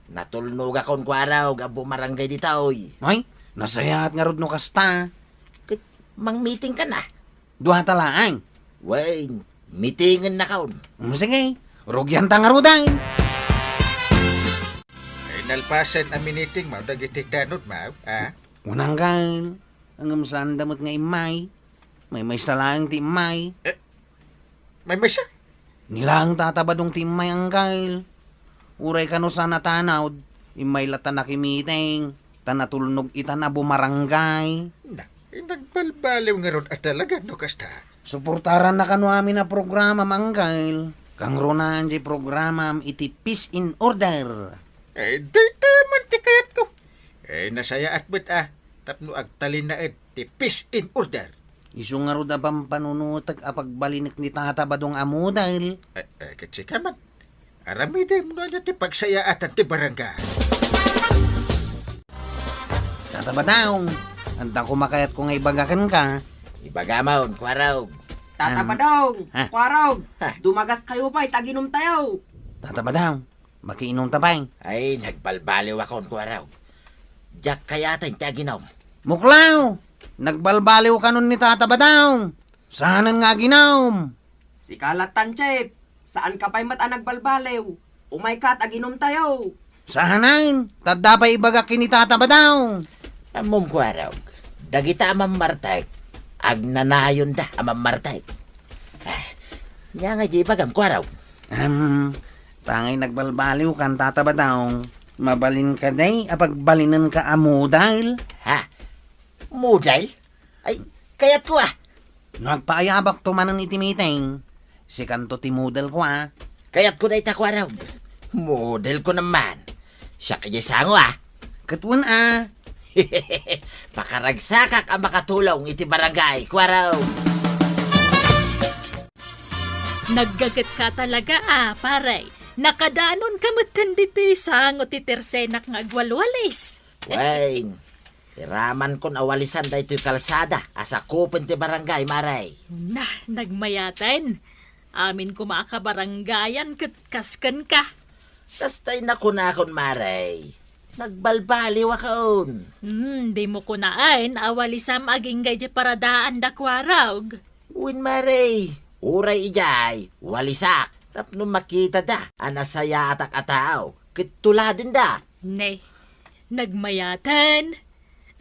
Natulnog akong Kwaraw abo marangay ditaoy. Ay, nasayaat nga rod no kasta. Mang meeting ka na. Duha talaan. Wayne, meetingan na kaon. Sige, rugyan ta nga roday. Ay nalpasan ang miniting, Mau. Dagiti tanod, Mau. Unang kail, hanggang saan damot nga imay. May salang ti imay. May siya. Nilang tatabadong ti imay ang kail. Uray ka no sana tanawd, imay lata nakimiting. Tanatulnog itan na bumarangay. Na, nagbalbaliw nga ron at talaga, no kasta. Suportaran na kano amin na programa mangkail. Kang ronan di programa iti peace in order. Dito man ti kayat ko. Nasaya at bet tapno agtalin na ti peace in order. Isu nga rod abang panunutag apagbalinik ni tata badong amo dahil Kasi ka man. Aramiday mo na ti pagsaya at ti barangay. tata badong. Anta kumakayat ko nga ibagakan ka. Ibagamaon, Kwaraw. Tatabadong, Ha? kwarog, Ha? dumagas kayo pa, itaginom tayo. Tata badong. Makiinom tapay. Ay, nagbalbaliw akong Kwaraw. Jack kaya tayong taginom. Muklaw! Nagbalbaliw ka nun ni tata badong. Saan nga ginom? Si Kalatan, Chef, saan ka pa'y mata nagbalbalew? Umay ka, taginom tayo. Saanan? Tadda pa ibagakin ni tata badong. Amom Kwaraw. Dagita amam martay. Agnanayon da amam martay. Nya nga di bagam Kwaraw. Tangay nagbalbaliw kan tata badong. Mabalin ka day, apagbalinan ka amo dahil. Ha? Mudal? Ay, kayat ko Nagpaayabak tumanan itimiting. Si kanto ti model ko Kayat ko na Kwaraw. Model ko naman. Siya kaya sango Katuan Pakaragsakak ang makatulong iti barangay, Kwaraw. Naggagat ka talaga paray. Nakadanon ka matan dito sangot ti tersenak nga agwalwalis. Wayne, iraman ko nawalisan da ito'y kalsada. Asa kupin ti barangay, Maray. Nagmayatan. Amin ko makakabaranggayan kaskan ka. Tas tayo na kunakon, Maray. Nagbalbaliw akon. Di mo kunaan, awalisam aging gayja paradaan da kwarag. Win, Maray. Uray ijay, walisak. Tapno makita da, anasaya atak ataw. Kituladin da. Ne, nagmayatan.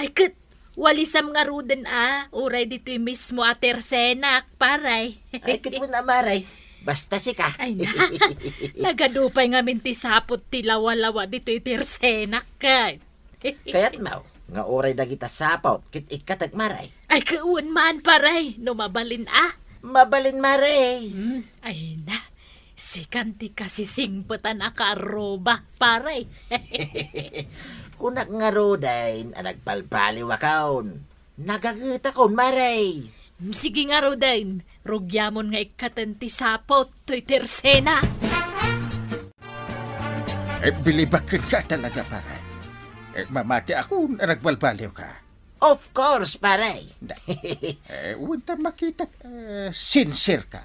Ay walisam nga ruden uray dito'y mismo atersenak, paray. Ay, kitwin na, Maray. Basta si ka. Ay na, nagadupay nga minti sapot ti lawa-lawa dito'y tersenak ka. Kaya't mau, nga uray da kita sapaw, kit ikatag, Maray. Ay kauun man, paray, numabalin Mabalin, Maray. Ay na, si kanti kasi singpatan akaroba, paray. Kunak nga rodain, nagbalbaliw akon. Nagagita kon, Maray. Sige nga Rodain, Rugyamon nga ikatanti sapot, to'y tersena. Bilibakin ka talaga, pare. Mamati ako na nagbalbaliw ka. Of course, paray. Unta makita, sincere ka.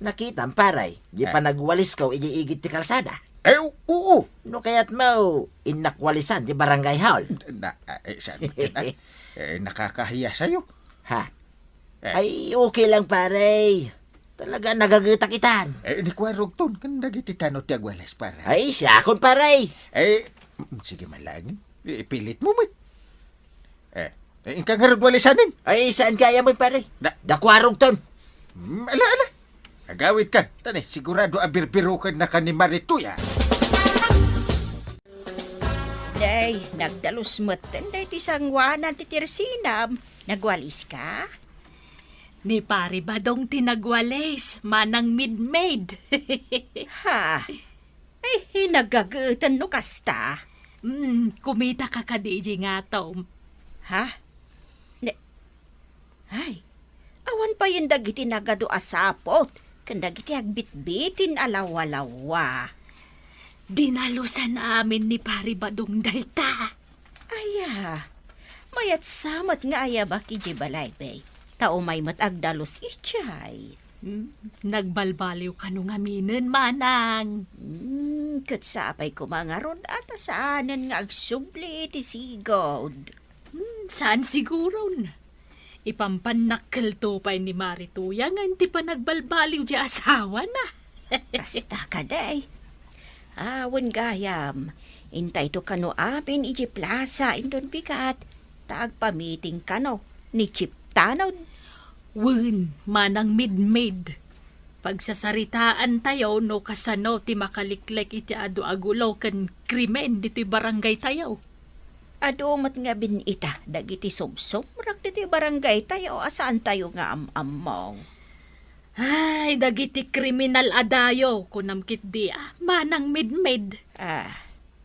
Nakita, paray. Di pa nagwalis ka o iigit ti kalsada. Oo. No kaya't mo, inakwalisan di barangay hall. Saan kita? Nakakahiya sa'yo. Ha? Ay, okay lang, paray. Talaga nagagitakitan. Ni Kwarog ton, kan nagititano ti agwalas, pare. Ay, siya akong paray. Sige man lang. Ipilit mo, man. Ingka nga ragwalisanin. Ay, saan kaya mo, paray? Da- Dakwarog ton. Ala. Agawid ka. Tani, sigurado abirbiru ka na ka ni Marituya. Day, nagdalus mo't day ti sangwanan ti Tirsinam. Nagwalis ka? Ni pari badong tinagwales, manang mid-made. Ha? Ay, hinagagutan no kasta. Kumita ka ka DJ nga Tom. Ha? Ay, awan pa yung dagiti nagado asapot. Kandagiti agbit-bitin alawa-lawa. Dinalusan amin ni pari badong dayta. Aya, mayat samat nga aya ba ki Jibalay, bay? Tao may matagdalos ichay. Nagbalbaliw ka nung aminin, manang. Katsapay ko mga rod at saanan nga agsubli ti sigod. Saan siguro na? Ipampanakkel to pa ni Marituya nga hindi pa nagbalbaliw di asawa na. Kasta ka day. Awan gayam. Intay to kano apin iji plaza indon bigat. Tagpa-meeting kano ni Chip Tanod. Wen, manang mid-made. Pagsasaritaan tayo no kasano ti makaliklek iti adu agulaw kan krimen dito'y barangay tayo. Ado mat nga binita dagiti sumsumrak diti barangay tayo asaan tayo nga among. Ay, dagiti kriminal adayo kunamkit di manang mid-made.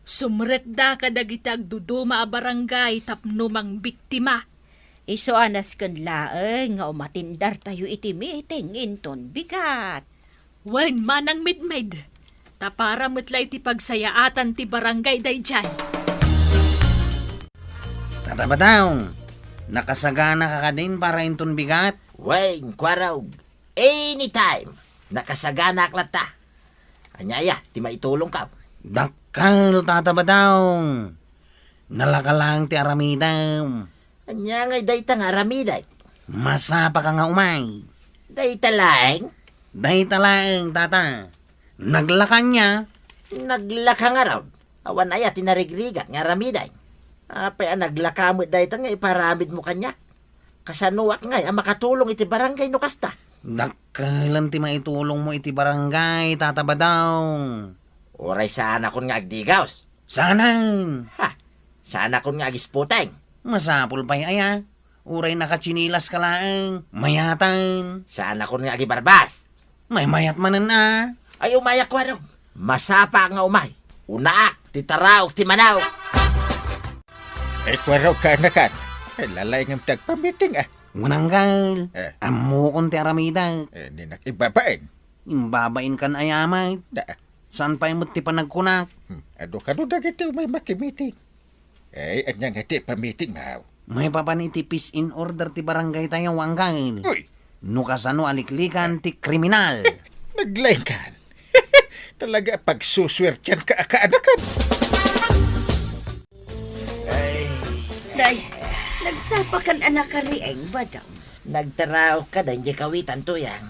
Sumrek da ka dagiti agduduma a barangay tapno mang biktima. Iso anas kan laeng nga umatindar tayo iti meeting inton bigat. Wen, manang mid-made. Tapara mo't iti pagsayaatan ti barangay day dyan. Tatabataw, nakasagana ka din para inton bigat. Wayne, Kwarog. Anytime. Nakasagana klata. Anyaya, ti maitulong ka. Dakal, tatabataw. Nalakalang ti aramidaw. Anya ngay dayta nga ramiday. Masapa ka nga umay. Dayta laeng. Dahita lang, tata. Naglakan niya. Naglaka nga raw. Awan aya tinarigrigat nga ramiday. Apay naglaka mo dayta nga iparamid mo kanyak. Kasanuak ngay ang makatulong iti barangay no kasta. Dakalan ti maitulong mo iti barangay, tatabadaw. Oray sana kon nga agdigaws. Sanan. Ha? Sana kon nga agisputeng. Masapul pa'y aya. Uray nakatsinilas ka laang. Mayatan. Sana kon nga agibarbas. May mayat manan na. Ay umayak Kwarog. Masapa nga umay. Unaak, titaraok, timanaw. Kwarog ka na kan. Lalay ng tagpamiting Unanggal. Amukon ti aramida. Ni nakibabain. Imbabain kan ayamay. Saan pa imot ti panagkunak? Ado ka no dagiti may makimiting. Anyang hati pamiting mahaw. May papanitipis in order ti barangay tayo wanggal. Uy, Nukasano aliklikan ti kriminal. naglain kan. Talaga pagsuswertyan ka akaanakan. Day, nagsapakan anak ka rieng badang. Nagtaraok ka dan di kawitan tuyang.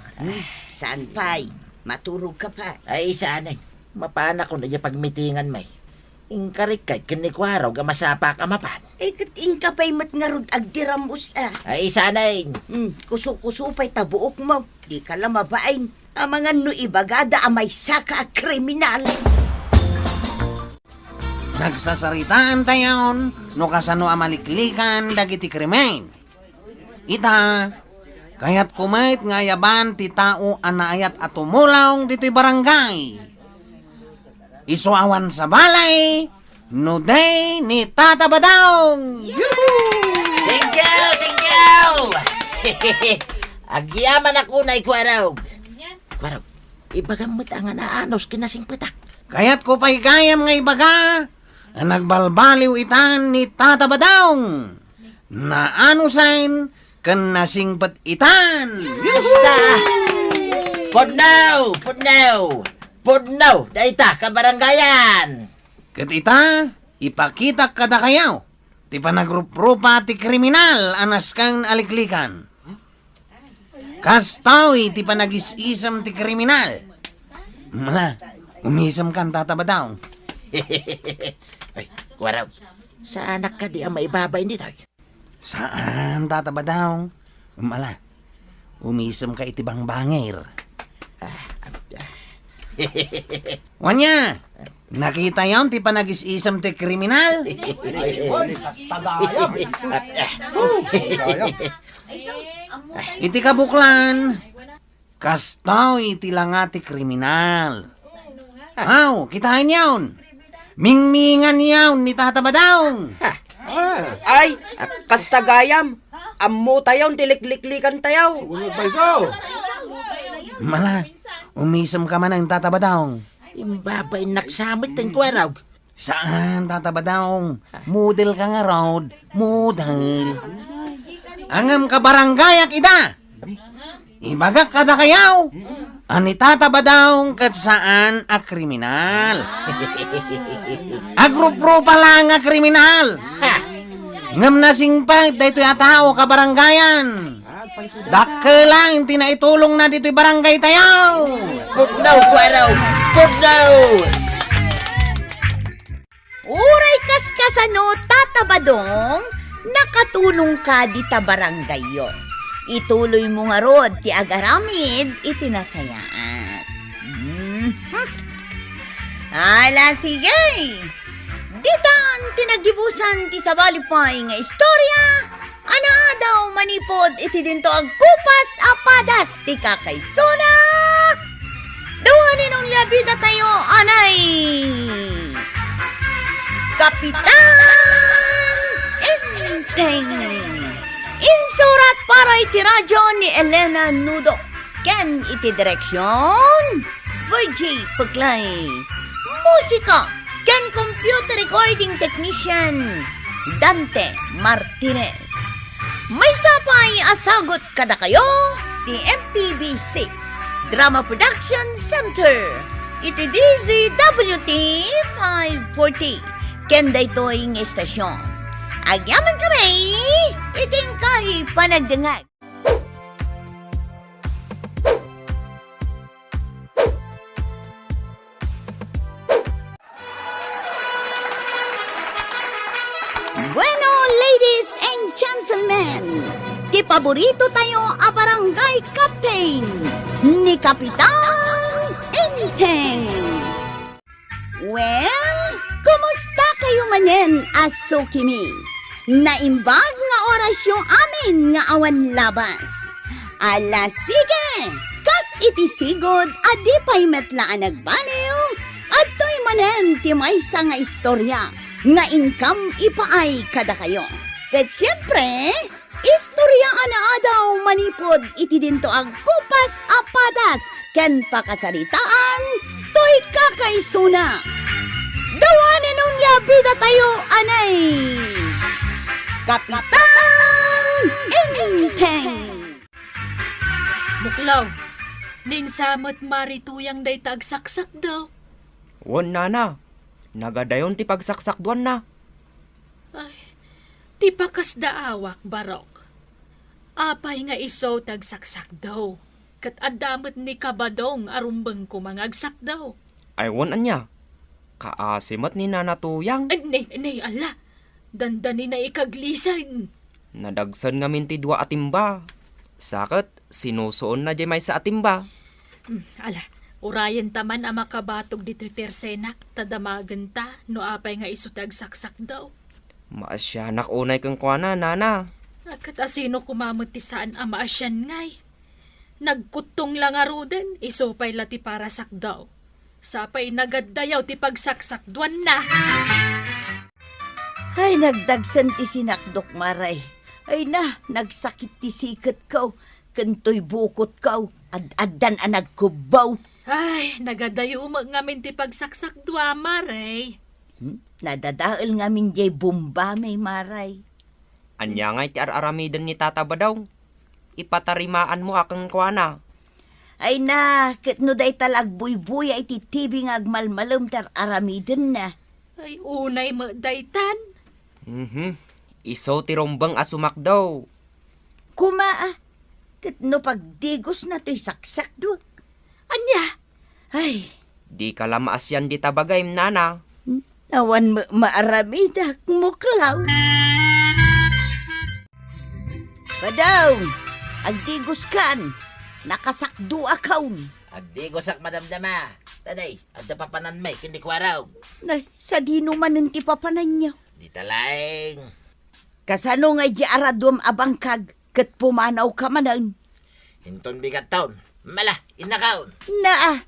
Saan pa'y? Maturog ka pa. Ay saan mapana ko na di pagmitingan may. Ingkarikay kinikwaraw ga masapa ka mapan. Kating ka pa'y matngarod agdiramos Ay sanay. Kuso-kuso pa'y tabuok mo. Di ka lang mabaing. Ang mga no ibagada amay saka a kriminal. Nagsasaritaan tayon. Nukasano amaliklikan dagiti krimen. Ita, kaya't kumait nga yaban ti tao anaayat at tumulaw dito'y barangay. Isuawan sa balay, nuday ni Tata Badong! Thank you! Agyaman ako na ikwarog. Kwarog, ibagamot ang anaanos kinasing petak. Kaya't ko pa'y gayam nga ibaga, ang nagbalbaliw itan ni Tata Badong. Na ano sain, kan nasing itan. Basta! Pudnaw, daita, kabaranggayan. Kat ita, ipakita kada kayaw. Ti panagrupa ti kriminal anas kang aliklikan. Kastawi ti panagis-isam ti kriminal. Mala, umisam kan tatabadaw. Ay, Kwarog, sa anak ka di ang maibabay dito. Saan tatabadaw? Mala, umisam ka itibang bangir. Wanya, nakita yon ti panagis-isam ti kriminal? Iti kabuklan, kastaw iti langa ti kriminal. Aw, kitain yawn. Mingmingan yawn ni Tata Badong. Ay, kastagayam. Ammo tayaw, tilikliklikan tayaw. Mala, umisam ka man ang Tata Badong. Imbabay naksamit ng Kwarog. Saan, Tata Badong? Model ka nga, Rod. Model. Angam ka baranggayak ida. Ibagak kada kayaw. Ani Tata Badong kat saan a kriminal. Agrupro pala nga kriminal. Ngam nasing pa, dito yatao ka barangayan. Dakke lang, tinaitulong na dito'y barangay tayaw. Pudnaw, Kwarog! Pudnaw! Uray kaskasano, Tata Badong, nakatulong ka di ta baranggayo. Ituloy mo nga rod, ti agaramid, itinasayaan. Ala, sige. Ditan, tinagibusan ti sabalipay nga istorya. Ana daw manipod, iti dinto agkupas apadas ti kakaysona. Dawanin ang labida tayo, anay. Kapitan Enteng. Insurat para iti radyo ni Elena Nudo. Ken iti direksyon Virgie Paglay. Musika ken computer recording technician Dante Martinez. May sapay asagot kada kayo ti MPBC Drama Production Center. Iti DZWT 540. Ken daytoy nga estasyon. Agyaman kami, iting kay panagdangag. Bueno, ladies and gentlemen, ti paborito tayo a barangay captain ni Kapitan Enteng. Well, kumusta kayo manen, Asukimi? Naimbag nga orasyon amin nga awan labas. Ala sige, kas iti sigod adi pa'y metlaan nagbaliw, at to'y manen ti maysa nga istorya nga income ipaay kada kayo. Ket syempre, istorya ana adaw manipod iti dinto ag kupas apadas ken pakasaritaan to'y kakaysuna. Dawanan nung labida tayo, anay! Kapitan Enteng! Buklaw, ninsamot marituyang day tagsaksak daw. Won nana, nagadayon ti pagsaksak duan na. Ti pakas daawak, Barok. Apay nga iso tagsaksak daw. Kat adamot ni Kabadong arumbang kumangagsak daw. Ay won anya, kaasimat ni nanatuyang. Ay, nay, ala. Dandani na ikaglisan. Nadagsan nga minti dua atimba. Sakit, sinusuon na di may sa atimba. Ala, urayan taman ang makabatog dito tersenak, tadamagan ta, no apay nga iso tagsaksak daw. Maasyanak unay kang kuana, nana. Kat asino kumamot ti saan ang maasyan ngay. Nagkutong lang aruden, iso pa'y lati para sakdaw. Sapay nagaddayaw ti pagsaksak duan na. Ay, nagdagsan ti sinakdok maray. Ay na, nagsakit ti sikat ko. Kantoy bukot kaw, ad-adan anag kubaw. Ay, nagadayo ngamin ti pagsaksak dua, maray. Nadadaal ngamin jay bomba may maray. Anya nga iti araramidan ni Tata Badaw. Ipatarimaan mo akong kuana. Ay na, kitno day talag buy-buy ay ti TV nga agmalmalom tar aramiden na. Ay, unay mo daytan. Iso ti rombang asumak daw. Kumaa, kitno pagdigos na to'y saksak duwag. Anya, Ay, Di ka lamaasyan di tabagay, nana. awan maaramidak muklaw. Badaw, agdigos kan, nakasakdo akaw. Agdi ko sak madamdama. Taday, agda papanan may kindi kwaraw. Nay, sa dino man ti papanan niya. Di talaing. Kasano nga di aradom abangkag, kat pumanaw ka manan. Hinton bigat taon. Mala, inakaon. Naa,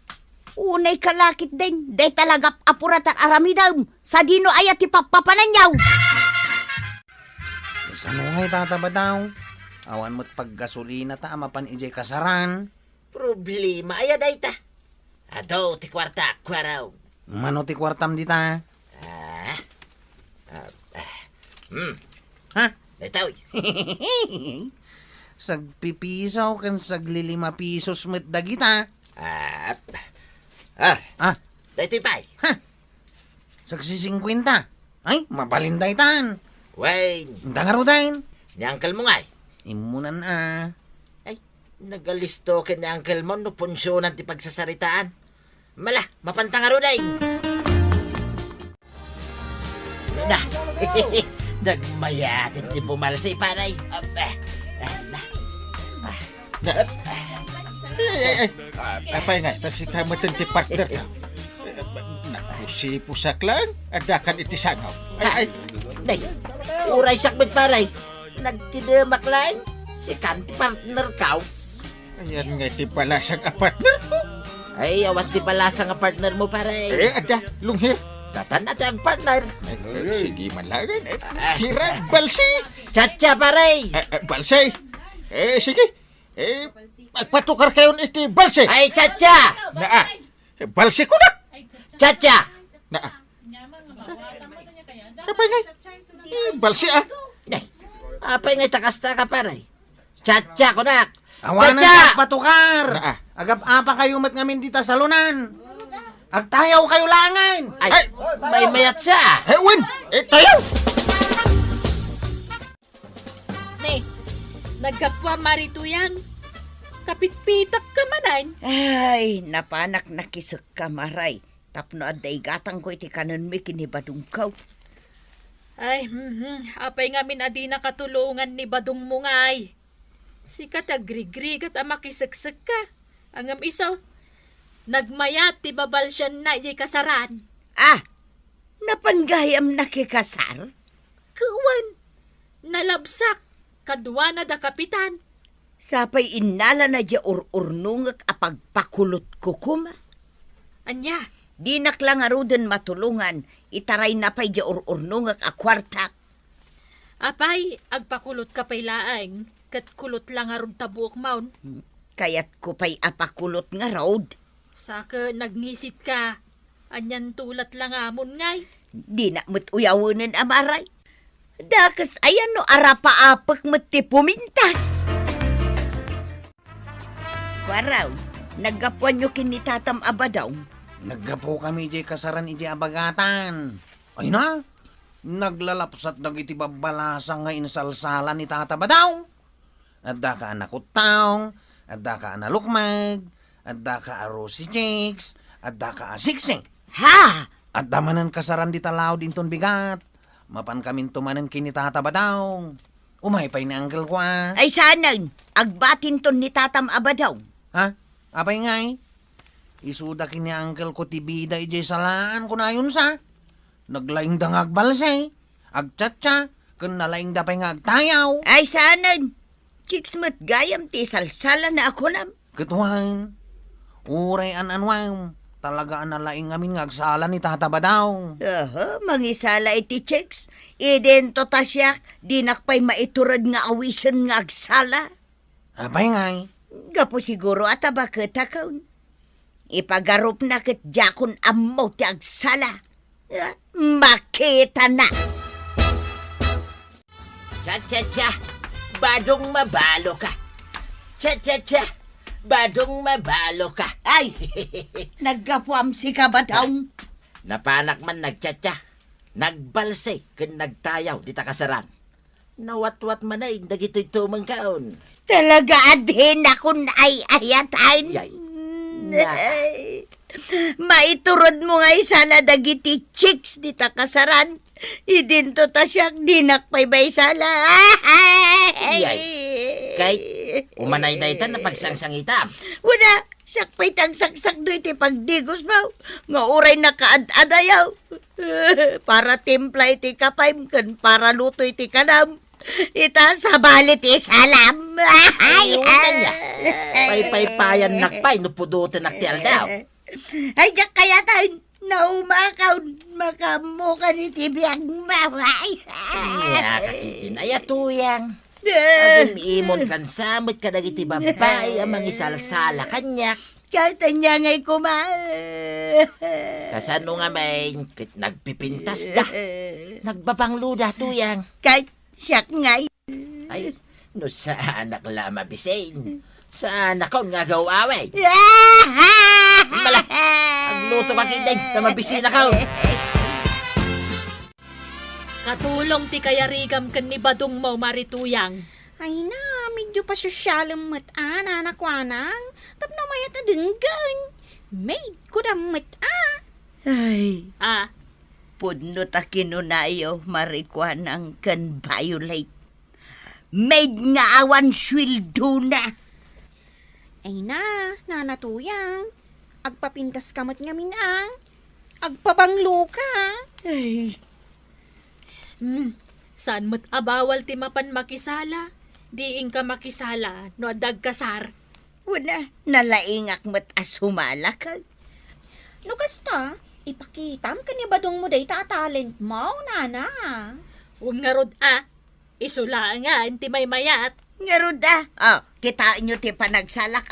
unay kalakit din, day talaga apuratan aramidam, sa dino ayat ti papapanan niyaw. Saan mo ngay tatabadaw? Awan mo't paggasolina ta, mapan ijay kasaran. Problema aya dayta. Ado ti kwarta kwaraw. Mano ti kwartam dita? Ha? Daytaw. Sagpipisaw kan saglilima pisos met dagita. Ah, daytoy pay. Sagsisingkwinta. Ay, mabalinday tan. Wayne, Dangarudain. ni uncle mo ngay. Imunan Ay, nagalisto ken ni uncle mo no punsyonan ti pagsasaritaan. Mala, mapantangaro day. Na, nagmayatin ti pumalsay paray. Apay nga, tas ikamatan ti partner ka. Nakusipusak lang, adakan iti sangaw. Ay, Day, uray sakbet paray. Nagtidemak lang. Si kanti partner kaw. ayan nga ti palasang partner ko. Ay, awan ti palasa nga partner mo paray. Ada, lunghir. Tatan na ang partner. Sige man lang. Tira, balsi. Chacha paray. Balsi. Sige. Magpatukar kayo iti balsi. Ay, chacha. Naa, balsi ko na. Chacha. Naa. Apay nga. Balsi Day, apay nga takasta ka paray. Chacha ko na. Awanan Chacha! ka patukar. Naa. Agap apa kayo mat ngamin dita salunan. Agtayaw kayo langan. Ay, may mayat siya. Win, tayo. ne, nagkapwa marituyang. Kapitpitak ka manan. Ay, napanak nakisek ka maray. Tapno aday gatang ko iti kanan mi kinibadong kaw. Ay, apay ngamin adi nakatulungan ni Badong Mungay. Sikat agrigrigat ang makisagsag ka. Angam iso, nagmayat ti babal siya na iyay kasaran. Napanggayam nakikasar? Kuwan, nalabsak, kadwa na da kapitan. Sapay inala na di urnungak apagpakulot ko kuma. Anya, Di naklangarudan matulungan, itaray na pa'y di urnungak a kwartak. apay, agpakulot ka pa'y laang, kat kulot lang arun tabuok maun. Kaya't ko pa'y apakulot nga road. Saka nagnisit ka, anyan tulat lang amon ngay. Di na mo't uyawanan amaray. Dakas ayan no arapa-apak mo't ti pumintas. Kwaraw, naggapuan nyo kinitatam abadaw. Naggapo kami ijay kasaran ijay abagatan. Ay na, naglalapsat dagiti babalasa nga insalsala ni Tata Badaw. Adda ka anakutaw, adda ka analukmag, adda ka arosi chicks, adda ka asiksing. Ha? Adda manan kasaran di talaw din ton bigat. Mapan kamin tumanan kini Tata Badaw. Umay pa'y ni uncle ko Ay sanan, agbatin ton ni tatam abadaw. Ha? Apay ngay? Isuda kini uncle ko tibida ijay salaan ko na yun sa. Naglaing dangag balsay. Agtsatsa. Kun nalaing da pa'y nga agtayaw. Ay sanan, chicks mo't gayam ti salsala na ako nam. Ketuan. Uray anwang. Talaga analaing amin nga agsala ni Tata Badaw. Mangisala iti chicks. Idento tasyak, di nakpay maiturad nga awisan nga agsala. Apay ngay? Gapo siguro at bakit akaw. Ipagarup na kat jakon amo ti agsala. Makita na. Cha-cha-cha, badong mabalo ka. Cha-cha-cha, badong mabalo ka. Ay, naggapuam si kabataw. Napanak man nagcha-cha, nagbalse, ken nagtayaw, di takasaran. Nawat-wat man ay, dagito'y tumang kaon. Talaga adhin akong ay ayatan. Yay. Na. Maiturod mo nga isala dagiti chicks di takasaran. Idinto ta siya dinakpay ba isala. Yay. Kay, umanay na itan na pagsangsangitam. Wala, siyak pa'y tagsaksak do iti pagdigos mo. Nga uray na kaad-adayaw. Para timpla iti kapay, kan para luto iti kanam. Ita sa balit isalam. Ayun kanya. Pay-pay-payan nakpay, nupudutin naktial daw. Ay, jak kaya tayo naumakaw makamuka ni tibiyang maway. Iya, kakitin ay atuyang. Agam imon kan samot ka dagiti babae amang isalsala kanyak. Kahit niya nga'y Kasano nga may nagpipintas da. Nagbabangluda tuyang. Kahit siyak nga'y. Ay, no sa anak lama bisain. Sa anak ko nga gawaway. Mala, agluto ka kiday, tamabisina ka. Katulong ti kayarigam ken ni badong mo marituyang. Ay na, medyo pa sosyalang mata, nanakwanang. Tapno mayat adenggan. Maid ko na mata. Ay, Ah, pudno ta kinunayo marikwanang kan violate. Maid nga awan swildo na. Ay na, nanatuyang. Agpapintas kamot nga minang. Agpabanglo ka. Ay, saan mo't abawal ti mapan makisala? Diing ka makisala, no adag kasar. wala, nalaingak mo't asumala ka. No kasta, ipakitam ka ni badong mo day talent mo, nana. Huwag nga rod isula nga, inti may mayat. Nga ruda. Oh, kita nyo ti panagsalak,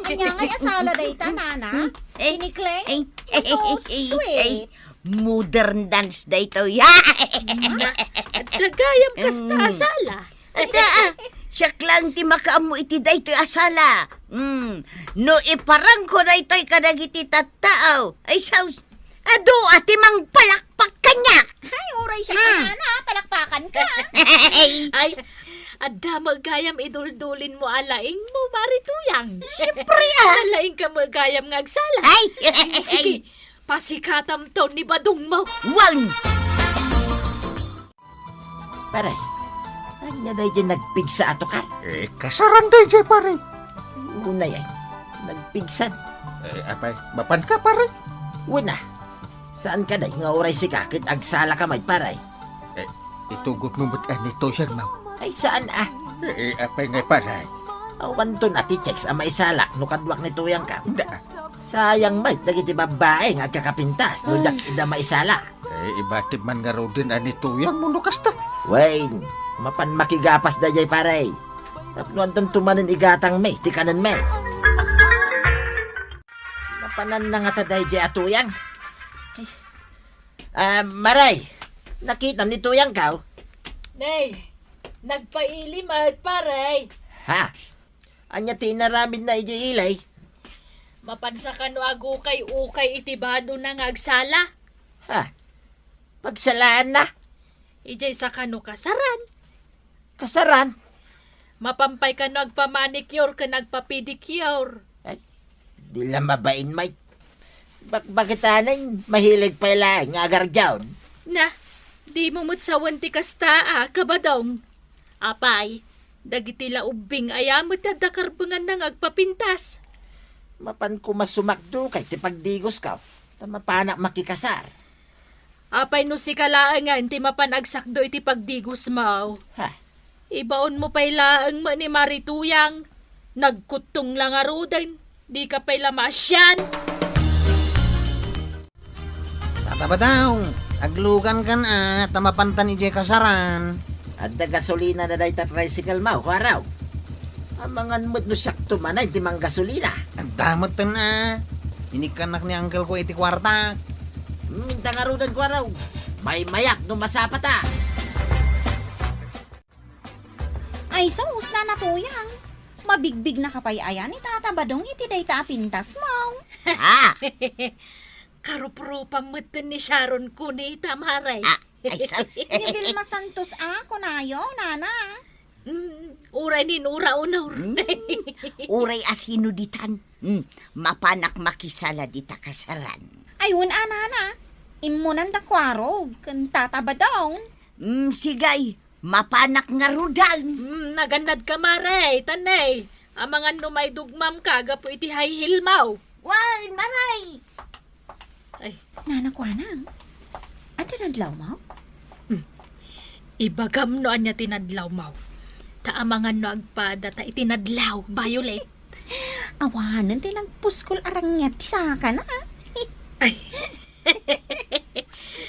Anya ngay asala day ta, nana. Inikleng. Ito, sweet. Modern dance day to, ya. Na, dagayam kasta asala. Ada, siyak lang ti makaamo iti day to asala. No iparang ko day to'y kadagiti tattaaw. Ay, saus. Ado, ati mang palakpak kanya. Ay, oray siya ka, nana. Palakpakan ka. Ay, adda magayam iduldulin mo alaing mo marituyang. Siyempre, Alaing ka magayam ngagsala. Ay, Sige, pasikatam to ni badong mo. Wang! Paray, anya dahi dyan nagpigsa ato ka. Kasaran day jay pare. Una yan, nagpigsan. Apay, mapan ka pare. Una, saan ka dahi nga oray si kakit agsala ka may paray? Itugot mo ba't anito siyang mau? Ay saan Apay ngay pare. Awan to na ti checks ang maisalak no kadwak ni tuyang ka. Da. Sayang may, dagiti babae nga kakapintas no jak ida maisala. Ibatib man nga raw din anito yang muno kasta. Wayne, mapan makigapas da jay paray. Tapno anton tumanin igatang may, tikanan may. Napanan na nga taday jay atuyang. Maray, nakita ni tuyang ka? Nay, nagpailim at paray. Ha? Anya tinaramid na iji ilay? Mapansa ka no agukay-ukay itibado na ngagsala. Ha? Pagsalaan na? Ijay sa kano kasaran. Kasaran? Mapampay ka no agpamanicure ka nagpapedicure. Di lang mabain, Mike. Bakit anay mahilig pa lang agar dyan? Na, di mo mutsawan ti kasta kabadong. Apay, dagiti laubing ayamot na dakarbangan nang agpapintas. Mapan ko masumakdo kay ti pagdigos ka. Mapanak makikasar. Apay no si kalaangan ti mapanagsakdo iti pagdigos mo. Ha? Ibaon mo pay laang mo ni Marituyang. Nagkutong lang arudan. Di ka pay lamasyan. Tata ba daw? Aglugan ka na, tamapantan ije kasaran. At da gasolina na day ta tricycle mo, kwaraw. Amangan mo't no sakto man ay timang gasolina. Ang damot na. Inikanak ni uncle ko iti kwarta. Minta nga rudan kwaraw. May mayak no masapata. Ay, sus na natuyang. Mabigbig na kapayayan ni Tata Badong iti dayta pintas mo. Ah, Karuprupa meten ni Sharon ko ni tamaray. ay sus. Ni Vilma Santos ako nayo, nana. Uray ni Nura unaw. Uray asinuditan. Mapanak makisala di takasaran. Ayun, nana. Imunan da kwaro, kan Tata Badong. Sigay, mapanak nga rudan. Nagandad ka maray, tanay. Amangan numay dugmam kaga po iti hay hilmaw. Wan, maray. Ay, Nana ko anang. At tinadlaw mo? ibagam no anya tinadlaw maw. Taamangan no agpada ta itinadlaw, Violet. Awanan ti nagpuskol arangyat ti saka na. Ay.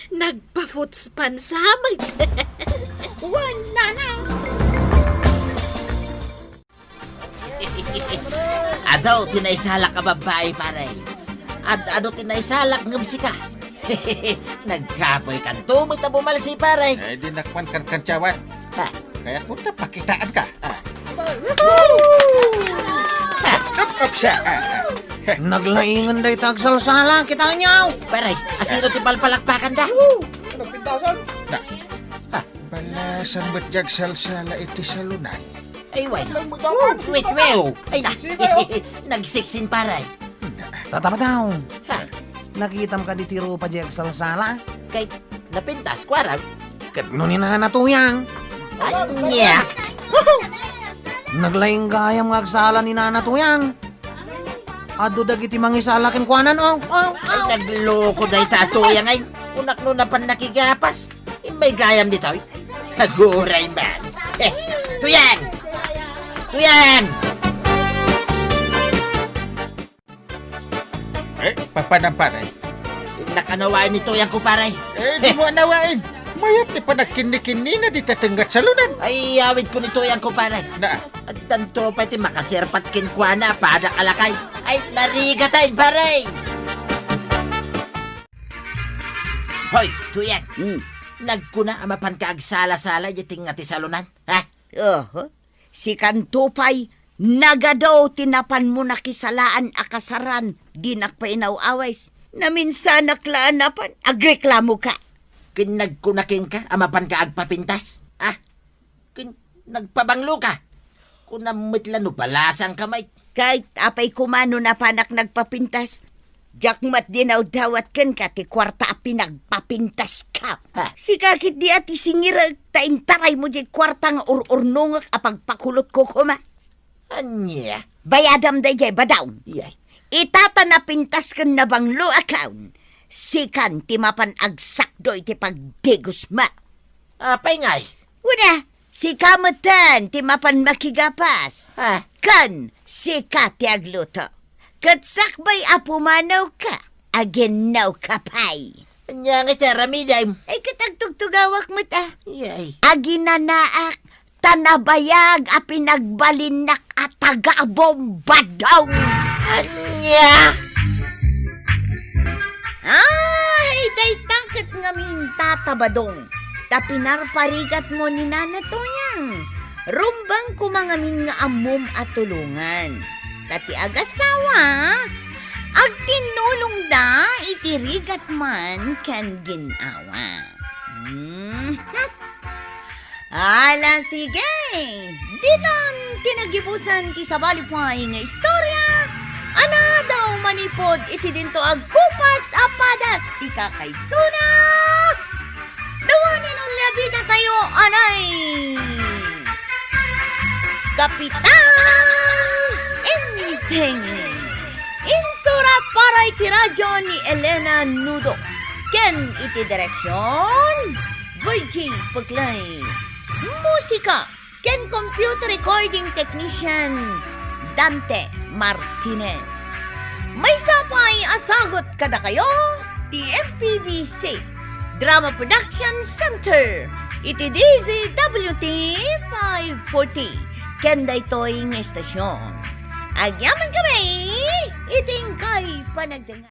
Nagpa-footspan sa amag. Wan, nana. Ado, tinaisalak ka babae, paray. Ado, tinaisalak ng ka. Nagkapoy kan tumit na bumalsi, paray. Ay, di nakman kan kancawat. Ha? Kaya punta pakitaan ka. Up siya. Naglaingan day tagsalsala, kita niyaw. Paray, asino ti palpalakpakan da? Nagpintasan. Balasan ba't jag salsala iti salunan? Ay, wait. Wait, wow. Ay, na. Nagsiksin, paray. Tatapa daw. Ha? Nakita mo ka di tiro pa di agsalsala? Kay, napintas, kwaraw. Katno ni nanatuyang. Anya. Naglaing gayam nga agsala ni nanatuyang. Ado dagiti mangisalakin kuanan Ay, nagloko day tatuyang ay. Unak no na pan nakigapas. May gayam dito, ay. Haguray man. Tuyang! Tuyang! Papanamparay. Nakanawain ni Tuyang ko, paray. Di mo anawain. Mayat ni panagkinikinina di tatenggat salunan. Ay, awit ko ni Tuyang ko, paray. Na, At tanto pa iti makasirpat kinkwana, padak alakay. Ay, narigatayin, paray. Hoy, Tuyang. Nagkuna amapan ka agsala-sala yiting nga ti salunan, ha? Si Kantupay, nagadaw tinapan mo na kisalaan akasaran, di nakpainaw-aways. Naminsan naklaan napan, agreklamo ka. Nagkunaking ka, amapan ka agpapintas, ha? Nagpabanglo ka. Kung namitlan no palasang kamay. Kahit apay kumano na panak nagpapintas, jakmat dinaw dawat ken ka ti kwarta api nagpapintas ka. Ha? Si kakit di ati singirag taintaray mo di kwarta nga ur-urnungak apagpakulot ko kuma. Anya? Bayadam day jay badaw. Iyay. Itata na pintas kan na banglo account. Sikan ti mapan agsakdoy ti pagdigos ma. Apay ngay. Wala, si kamatan ti mapan makigapas. Ha? Kan si ti agluto. Kat sakbay apumanaw ka, aginaw kapay. Anya nga teramiday. Ay katagtugtugawak mo ta. Iyay. Aginanaak, tanabayag a pinagbalinak at tagabombadaw. Anya? Ay, day tangkat ngamin tatabadong. Tapinarparigat mo ni nanatoyang. Rumbang kumangamin nga amom at tulungan. Tati agasawa, agtinulong da itirigat man kan ginawa. Ala sige, ditan tinagipusan ti sabalipay nga istorya. Ana daw manipod iti dinto agkupas apadas ti kakaysuna. Dawanin ang labita tayo, anay! Kapitan Enteng! Insurat para iti radyo ni Elena Nudo. Ken iti direksyon, Virgie Paglay. Musika, ken computer recording technician, Dante Martinez. May sapay asagot kada kayo, ti MPBC Drama Production Center, iti DZWT 540. Kanda ito'y ng estasyon. Agyaman kami, iting kay panagdanga.